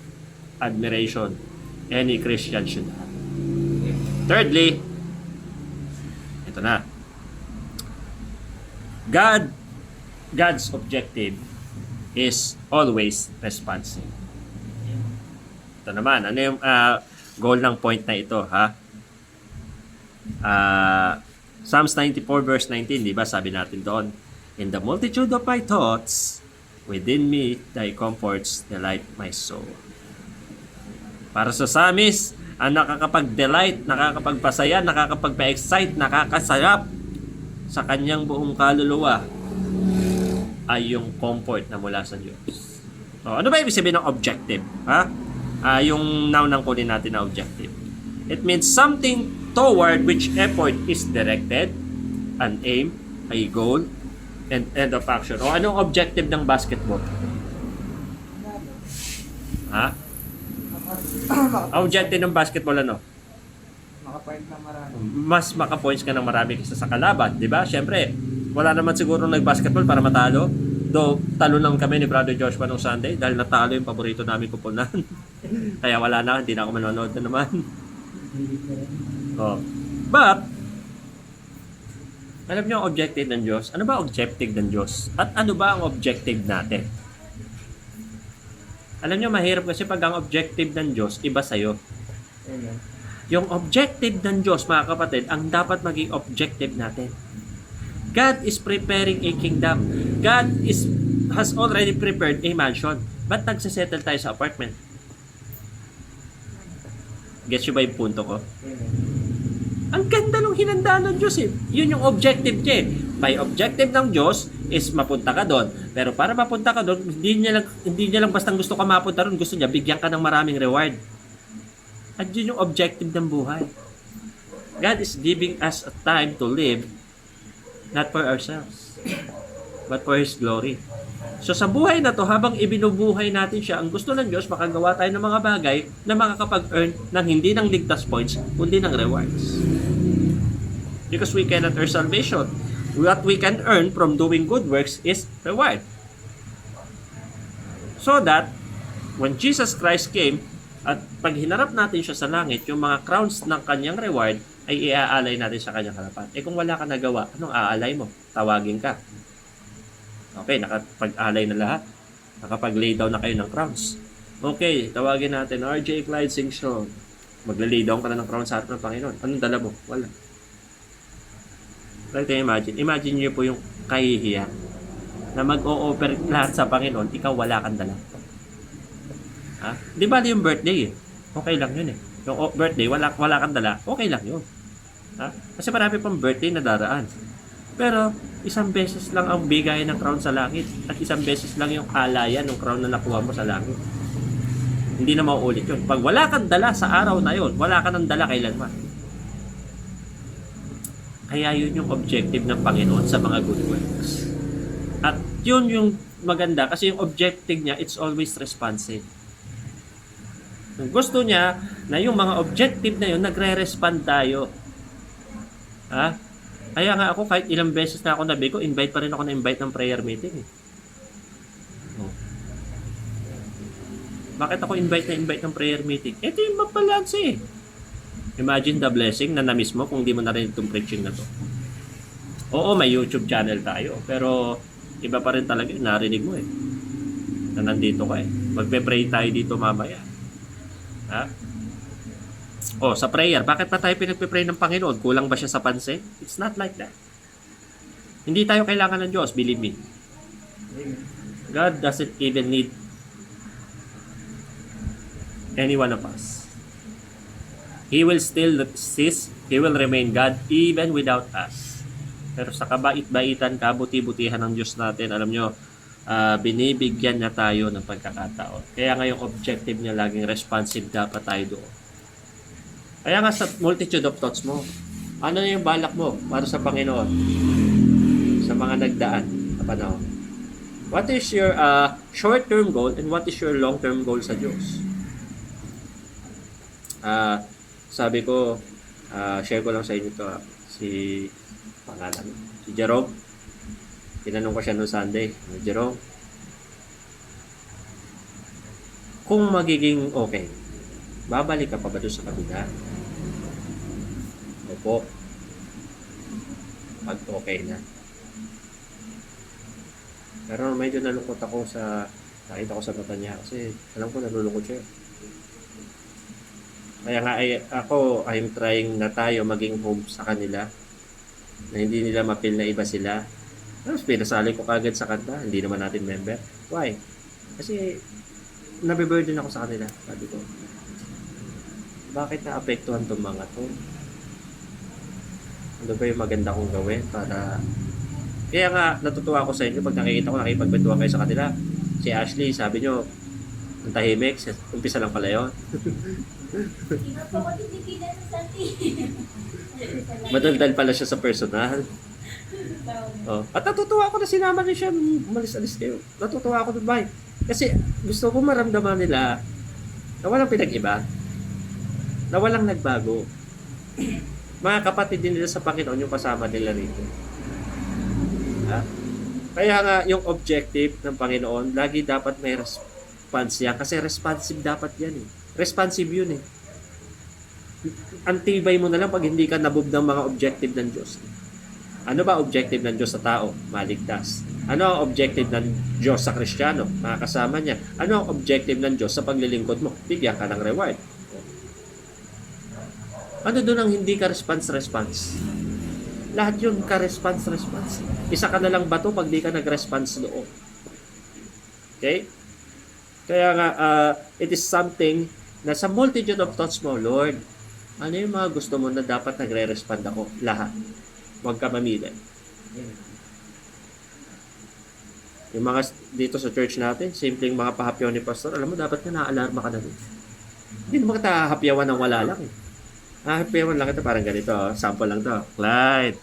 S1: admiration any Christian should have. Thirdly, ito na. God's objective is always responsive. Ito naman, ano yung goal ng point na ito, Psalms 94 verse 19, di ba? Sabi natin doon, in the multitude of my thoughts, within me, thy comforts delight my soul. Para sa Psalmist, ang nakakapag-delight, nakakapagpasaya, nakakapagpa-excite, nakakasarap sa kanyang buong kaluluwa ay yung comfort na mula sa Diyos. So, ano ba ibig sabihin ng objective? Yung noun ng kunin natin na objective. It means something toward which effort is directed, an aim, a goal, and end of action. O anong objective ng basketball? Ha? Ang objective ng basketball ano?
S2: Makapoint na marami.
S1: Mas maka-points ka ng marami kaysa sa kalaban, di ba? Siyempre, wala naman siguro nag-basketball para matalo. Do talo lang kami ni Brother Joshua nung Sunday dahil natalo yung paborito namin kupunan. Kaya wala na, hindi na ako manonood na naman. Oh. But, alam niyo ang objective ng Diyos? Ano ba ang objective ng Diyos? At ano ba ang objective natin? Alam niyo, mahirap kasi pag ang objective ng Diyos, iba sa'yo.
S2: Amen.
S1: Yung objective ng Diyos, mga kapatid, ang dapat maging objective natin. God is preparing a kingdom. God has already prepared a mansion. Ba't nagsisettle tayo sa apartment? Gets you ba yung punto ko?
S2: Amen.
S1: Ang ganda ng hinanda ng Diyos eh. Yun yung objective niya eh. By objective ng Diyos is mapunta ka doon. Pero para mapunta ka doon, hindi niya lang bastang gusto ka mapunta doon. Gusto niya, bigyan ka ng maraming reward. At yun yung objective ng buhay. God is giving us a time to live not for ourselves, but for His glory. So sa buhay na to, habang ibinubuhay natin siya, ang gusto ng Diyos, makagawa tayo ng mga bagay na makakapag-earn ng hindi ng ligtas points, kundi ng rewards. Because we cannot earn salvation. What we can earn from doing good works is reward. So that, when Jesus Christ came, at pag hinarap natin siya sa langit, yung mga crowns ng kanyang reward, ay iaalay natin sa kanyang harapan. Eh kung wala ka nagawa, anong aalay mo? Tawagin ka. Okay, nakapag-alay na lahat. Nakapag-lay down na kayo ng crowns. Okay, tawagin natin, RJ Clyde Singson. Magla-lay down ka na ng crowns sa harap ng Panginoon. Anong dala mo? Wala. Try to imagine. Imagine niyo po yung kahihiya na mag-o-offer lahat sa Panginoon, ikaw wala kang dala. Ha? Di ba yung birthday eh? Okay lang yun eh. Yung birthday, wala kang dala, okay lang yun. Ha? Kasi marami pang birthday na daraan. Pero, isang beses lang ang bigay ng crown sa langit. At isang beses lang yung alayan ng crown na nakuha mo sa langit. Hindi na mauulit yun. Pag wala kang dala sa araw na yun, wala ka ng dala kailanman. Kaya yun yung objective ng Panginoon sa mga good works. At yun yung maganda kasi yung objective niya, it's always responsive. Gusto niya na yung mga objective na yun, nagre-respond tayo. Ha? Kaya nga ako, kahit ilang beses na ako nabigo, invite pa rin ako na-invite ng prayer meeting. Oh. Bakit ako invite ng prayer meeting? Ito yung mabalanse eh. Imagine the blessing na na-miss mo kung di mo narinig itong preaching na to. Oo, may YouTube channel tayo. Pero iba pa rin talaga yung narinig mo eh. Na nandito ka eh. Magpe-pray tayo dito mamaya. Ha? Oh, sa prayer, bakit pa tayo pinagpe-pray ng Panginoon? Kulang ba siya sa pansin? It's not like that. Hindi tayo kailangan ng Diyos, believe me. God doesn't even need any one of us. He will still exist. He will remain God even without us. Pero sa kabait-baitan, kabuti-butihan ng Diyos natin, alam nyo, binibigyan niya tayo ng pagkakataon. Kaya nga yung objective niya laging responsive dapat tayo doon. Kaya nga sa multitude of thoughts mo, ano yung balak mo para sa Panginoon? Sa mga nagdaan na panahon. What is your short-term goal and what is your long-term goal sa Diyos? Sabi ko, share ko lang sa inyo ito, si Jerome. Tinanong ko siya noong Sunday, Jerome, kung magiging okay, babalik ka pa ba doon sa kabila? Opo. Pag okay na. Pero medyo nalungkot ako nakita ko sa mata niya kasi alam ko nalulungkot siya. Kaya nga I'm trying na tayo maging home sa kanila na hindi nila mapil na iba sila. Tapos pinasali ko kagad sa kanta, hindi naman natin member. Why? Kasi nabiburden ako sa kanila. Sabi ko, bakit naapektuhan itong mga to? Ano ba yung maganda kong gawin para... Kaya nga, natutuwa ako sa inyo pag nakikita ko, nakipagbentuhan kayo sa kanila. Si Ashley, sabi nyo, ang tahimik, umpisa lang pala yun.
S3: Hindi pa ako titikilan sa santi.
S1: Madaldal pala siya sa personal. Oh. At natutuwa ako na sinama niyo siya nung umalis-alis kayo. Natutuwa ako doon, bye. Kasi gusto ko maramdaman nila na walang pinag-iba. Na walang nagbago. Mga kapatid din nila sa Panginoon yung kasama nila rito. Ha? Kaya nga yung objective ng Panginoon, lagi dapat may response yan. Kasi responsive dapat yan eh. Responsive yun eh. Antibay mo na lang pag hindi ka nabub ng mga objective ng Diyos. Ano ba objective ng Diyos sa tao? Maligtas. Ano ang objective ng Diyos sa Kristiyano? Mga kasama niya. Ano ang objective ng Diyos sa paglilingkod mo? Bigyan ka ng reward. Ano doon ang hindi ka response? Lahat yun ka response. Isa ka na lang bato pag di ka nag-response doon. Okay? Kaya nga, it is something na sa multitude of thoughts mo, Lord, ano yung mga gusto mo na dapat nagre-respond ako? Lahat. Huwag ka mamili. Yung mga dito sa church natin, simpleng mga pahapyaw ni pastor, alam mo, dapat ka na-alarma ka na doon. Hindi naman kita hahapyawan ng wala lang eh. Hahapyawan lang ito, parang ganito. Sample lang to. Clyde.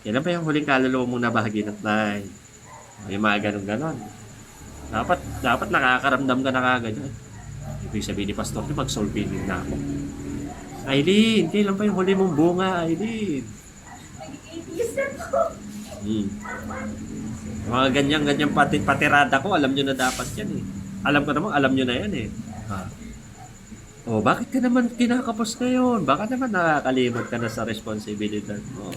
S1: Kailan pa yung huling kaluluwa mong nabahagi ng Clyde? Yung mga ganon-ganon. Dapat nakakaramdam ka na kagad. Ibig sabihin ni pastor, mag-soul feeding na ako. Aileen, kailan pa yung huli mong bunga, Aileen?
S3: Yes na po.
S1: Mga ganyan patirada ko, alam nyo na dapat yan eh. Alam ko naman, alam nyo na yan eh. Bakit ka naman kinakapos ngayon? Baka naman nakakalimot ka na sa responsibilidad mo.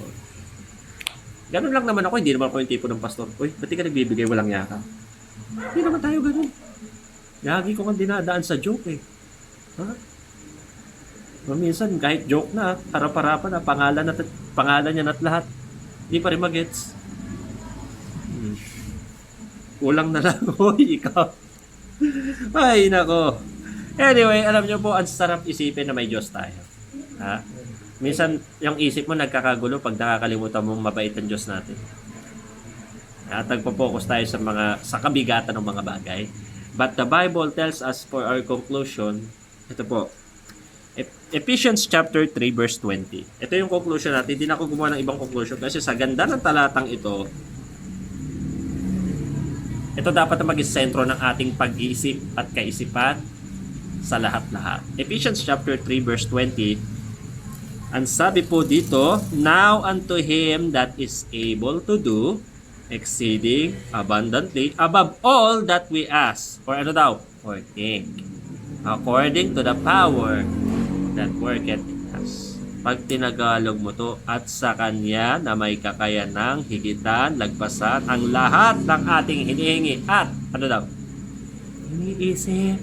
S1: Ganun lang naman ako, hindi naman ako yung tipo ng pastor. Uy, ba't ka nagbibigay walang yaka? Hindi naman tayo ganun. Lagi ko kang dinadaan sa joke eh. Minsan, kahit joke na, harap-harapan na, pangalan niya at lahat. Hindi pa rin magets. Kulang na lang. Hoy, ikaw. Ay, nako. Anyway, alam niyo po, ang sarap isipin na may Diyos tayo. Ha? Minsan, yung isip mo nagkakagulo pag nakakalimutan mong mabait ang Diyos natin. At nagpo-focus tayo sa kabigatan ng mga bagay. But the Bible tells us for our conclusion, ito po, Ephesians chapter 3 verse 20. Ito yung conclusion natin. Hindi na ako gumawa ng ibang conclusion kasi sa ganda ng talatang ito dapat na maging sentro ng ating pag-iisip at kaisipan sa lahat-lahat. Ephesians chapter 3 verse 20. Ang sabi po dito, now unto him that is able to do exceeding abundantly above all that we ask or ano daw? Or think. According to the power that worketh in us. Pag tinagalog mo to, at sa Kanya na may kakayanang higitan, lagpasan ang lahat ng ating hinihingi at ano daw? Iniisip.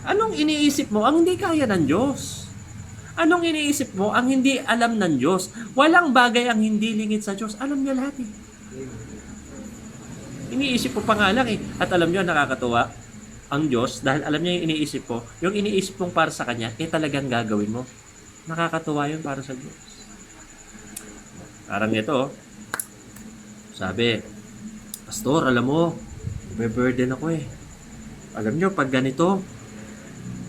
S1: Anong iniisip mo ang hindi kaya ng Diyos? Anong iniisip mo ang hindi alam ng Diyos? Walang bagay ang hindi lingid sa Diyos. Alam niya lahat eh. Iniisip mo pa nga lang eh. At alam niyo, nakakatuwa ang Diyos dahil alam niya yung iniisip mo. Yung iniisip mong para sa Kanya, talagang gagawin mo. Nakakatuwa yun para sa Diyos. Parang ito, sabi, Pastor, alam mo, may burden ako eh. Alam niyo, pag ganito,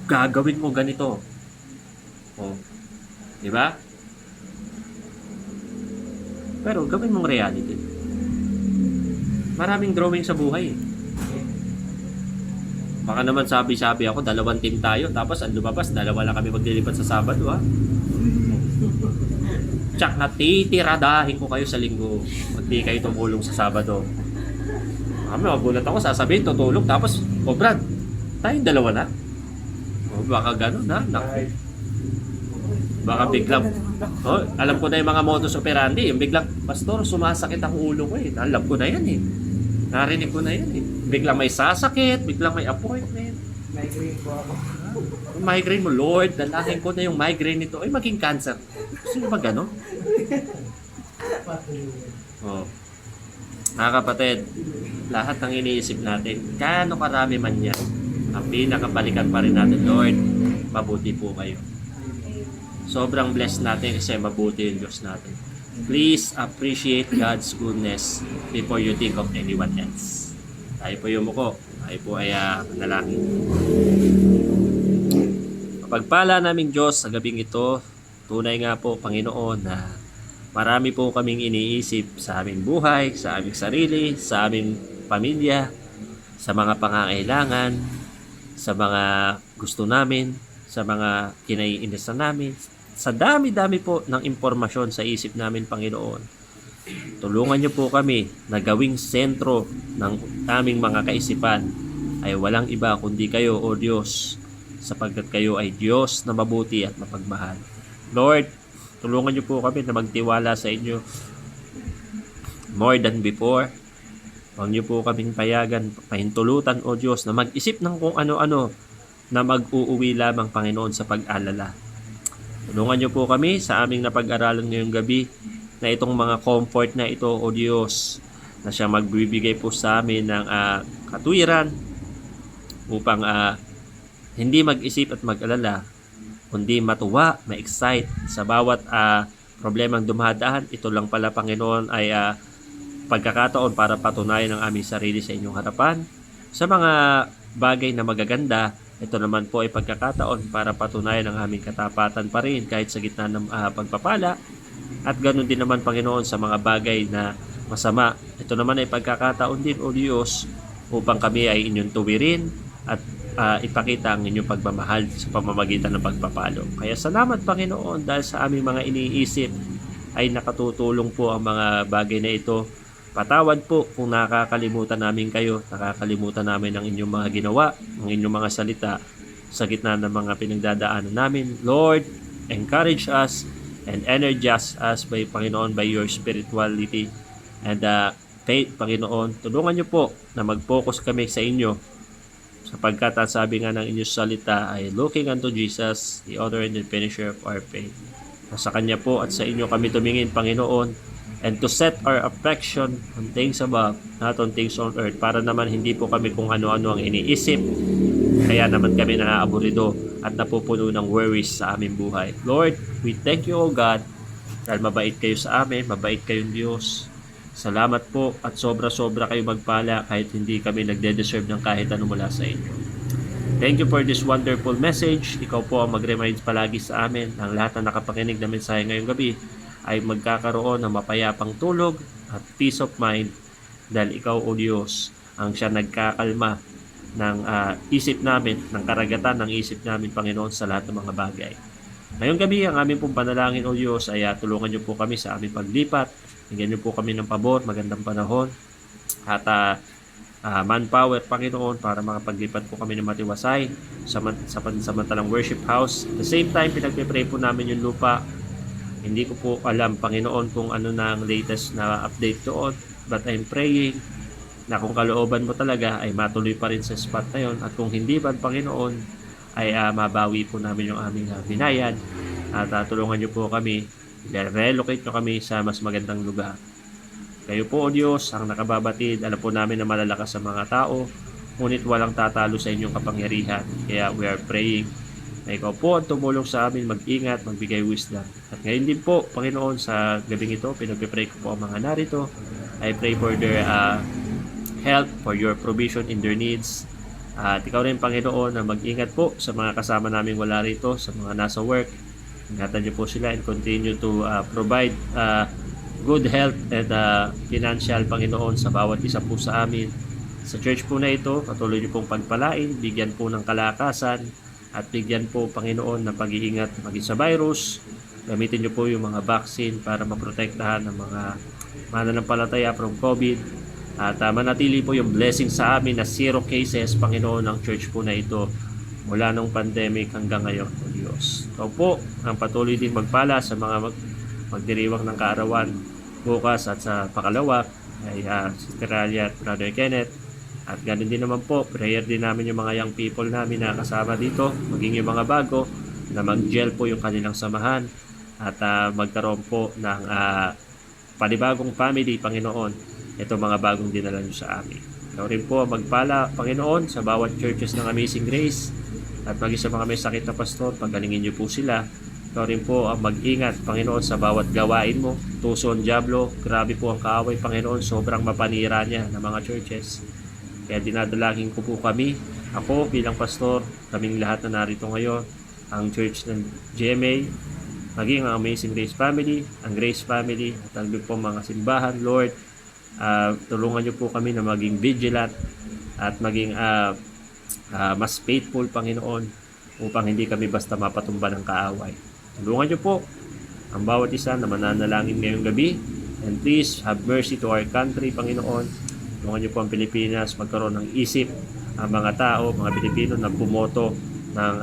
S1: gagawin mo ganito. Di ba? Pero gawin mong reality. Maraming drawing sa buhay eh. Baka naman sabi-sabi ako, 2 team tayo, tapos ang lumabas, 2 lang kami maglilipat sa Sabado, ha? Tsak na titiradahin ko kayo sa linggo pag di kayo tumulong sa Sabado. Magulat ako, sasabihin, tutulong, tapos, Brad, tayong 2 na? Baka gano'n, ha? Baka biglang, alam ko na yung mga modus operandi, yung biglang, Pastor, sumasakit ang ulo ko eh. Alam ko na yan eh. Narinig ko na yan eh. Biglang may sasakit, biglang may appointment.
S2: Migraine po ako.
S1: Migraine mo, Lord, dalahin ko na yung migraine nito. Ay, maging cancer. Gusto nyo ba gano'n? Mga kapatid, lahat ng iniisip natin, kano karami man yan, ang pinakabalikan pa rin natin, Lord, mabuti po kayo. Sobrang blessed natin kasi mabuti yung Diyos natin. Please appreciate God's goodness before you think of anyone else. Tayo po yung muko. Tayo po ay nalangin. Pagpala naming Diyos sa gabing ito, tunay nga po, Panginoon, na Marami po kaming iniisip sa aming buhay, sa aming sarili, sa aming pamilya, sa mga pangangailangan, sa mga gusto namin, sa mga kinaiinisan namin, sa dami-dami po ng impormasyon sa isip namin, Panginoon. Tulungan niyo po kami na gawing sentro ng aming mga kaisipan ay walang iba kundi kayo, O Diyos, sapagkat kayo ay Diyos na mabuti at mapagmahal. Lord, tulungan niyo po kami na magtiwala sa inyo more than before. Huwag niyo po kaming payagan, pahintulutan, O Diyos, na mag-isip ng kung ano-ano na mag-uuwi lamang, Panginoon, sa pag-alala. Tulungan niyo po kami sa aming napag-aralan ngayong gabi na itong mga comfort na ito, O Diyos, na siya magbibigay po sa amin ng katuwiran upang hindi mag-isip at mag-alala, kundi matuwa, ma-excite sa bawat problemang dumadaan. Ito lang pala, Panginoon, ay pagkakataon para patunayan ang aming sarili sa inyong harapan. Sa mga bagay na magaganda, ito naman po ay pagkakataon para patunayan ang aming katapatan pa rin kahit sa gitna ng pagpapala. At ganoon din naman, Panginoon, sa mga bagay na masama. Ito naman ay pagkakataon din, O Diyos, upang kami ay inyong tuwirin at ipakita ang inyong pagmamahal sa pamamagitan ng pagpapalo. Kaya salamat, Panginoon, dahil sa aming mga iniisip ay nakatutulong po ang mga bagay na ito. Patawad po kung nakakalimutan namin kayo, nakakalimutan namin ang inyong mga ginawa, ang inyong mga salita sa gitna ng mga pinagdadaanan namin. Lord, encourage us and energize us by, Panginoon, by your spirituality and faith, Panginoon. Tulungan niyo po na mag-focus kami sa inyo, sapagkat ang sabi nga ng inyong salita ay looking unto Jesus, the author and the finisher of our faith. Sa Kanya po at sa inyo kami tumingin, Panginoon, and to set our affection on things above, not on things on earth, para naman hindi po kami kung ano-ano ang iniisip, kaya naman kami naaaburido at napupuno ng worries sa aming buhay. Lord, we thank you, O God, dahil mabait kayo sa amin, mabait kayong Diyos. Salamat po at sobra-sobra kayo magpala kahit hindi kami nagde-deserve ng kahit ano mula sa inyo. Thank you for this wonderful message. Ikaw po ang mag-remind palagi sa amin ng lahat na nakapakinig na mensahe ngayong gabi ay magkakaroon ng mapayapang tulog at peace of mind dahil ikaw, O Diyos, ang siya nagkakalma ng isip namin, ng karagatan ng isip namin, Panginoon, sa lahat ng mga bagay. Ngayong gabi, ang aming pong panalangin, O Diyos, ay tulungan niyo po kami sa aming paglipat. Bigyan niyo po kami ng pabor, magandang panahon at manpower, Panginoon, para makapaglipat po kami ng matiwasay sa pansamantalang worship house. At the same time, pinagpipray po namin yung lupa. Hindi ko po alam, Panginoon, kung ano na ang latest na update doon, but I'm praying na kung kalooban mo talaga ay matuloy pa rin sa spot na yon, at kung hindi ba, Panginoon, ay mabawi po namin yung aming binayad at tulungan niyo po kami, relocate nyo kami sa mas magandang lugar. Kayo po, O Diyos, ang nakababatid. Alam po namin na malalakas sa mga tao, ngunit walang tatalo sa inyong kapangyarihan. Kaya we are praying na ikaw po ang tumulong sa amin, mag-ingat, magbigay wisdom. At ngayon din po, Panginoon, sa gabing ito, pinagpipray ko po ang mga narito. I pray for their help, for your provision in their needs. At ikaw rin, Panginoon, na mag-ingat po sa mga kasama namin wala rito, sa mga nasa work. Ingatan niyo po sila and continue to provide good health and financial, Panginoon, sa bawat isa po sa amin. Sa church po na ito, patuloy niyo pong pagpalain, bigyan po ng kalakasan, at bigyan po, Panginoon, ng pag-iingat maging sa virus. Gamitin niyo po yung mga vaccine para maprotektahan ng mga mananampalataya from COVID. At manatili po yung blessing sa amin na 0 cases, Panginoon, ng church po na ito mula nung pandemic hanggang ngayon, O Diyos. Ikaw po ang patuloy din magpala sa mga magdiriwang ng kaarawan bukas at sa pakalawak ay Sister Alia at Brother Kenneth. At ganun din naman po, prayer din namin yung mga young people namin na kasama dito, maging yung mga bago, na mag-gel po yung kanilang samahan at magkaroon po ng panibagong family, Panginoon. Ito mga bagong dinala nyo sa amin. Ikaw rin po magpala, Panginoon, sa bawat churches ng Amazing Grace. At maging sa mga may sakit na pastor, pagalingin niyo po sila. Ikaw rin po ang mag-ingat, Panginoon, sa bawat gawain mo. Tuson, Diablo, grabe po ang kaaway, Panginoon. Sobrang mapanira niya ng mga churches. Kaya dinadalangin ko po kami, ako bilang pastor, kaming lahat na narito ngayon, ang church ng GMA, maging ang Amazing Grace Family, ang Grace Family, at ang iba pong mga simbahan, Lord. Tulungan niyo po kami na maging vigilant at maging mas faithful, Panginoon, upang hindi kami basta mapatumba ng kaaway. Tulungan niyo po ang bawat isa na mananalangin ngayong gabi. And please have mercy to our country, Panginoon. Tulungan niyo po ang Pilipinas magkaroon ng isip ang mga tao, mga Pilipino na bumoto ng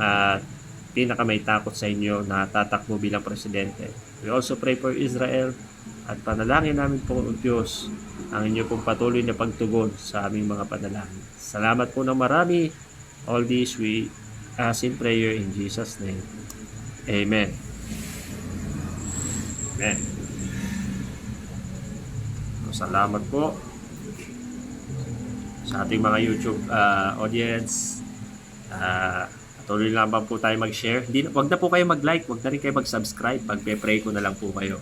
S1: pinakamay takot sa inyo na tatakbo bilang presidente. We also pray for Israel at panalangin namin po, O Diyos, ang inyo pong patuloy na pagtugon sa aming mga panalangin. Salamat po ng marami. All this we ask in prayer in Jesus' name. Amen. Amen. Salamat po sa ating mga YouTube audience. Patuloy lang po tayo mag-share. Wag na po kayo mag-like, wag na rin kayo mag-subscribe. Pagpe-pray ko na lang po kayo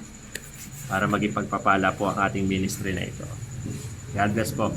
S1: para maging pagpapala po ang ating ministry na ito. God bless po.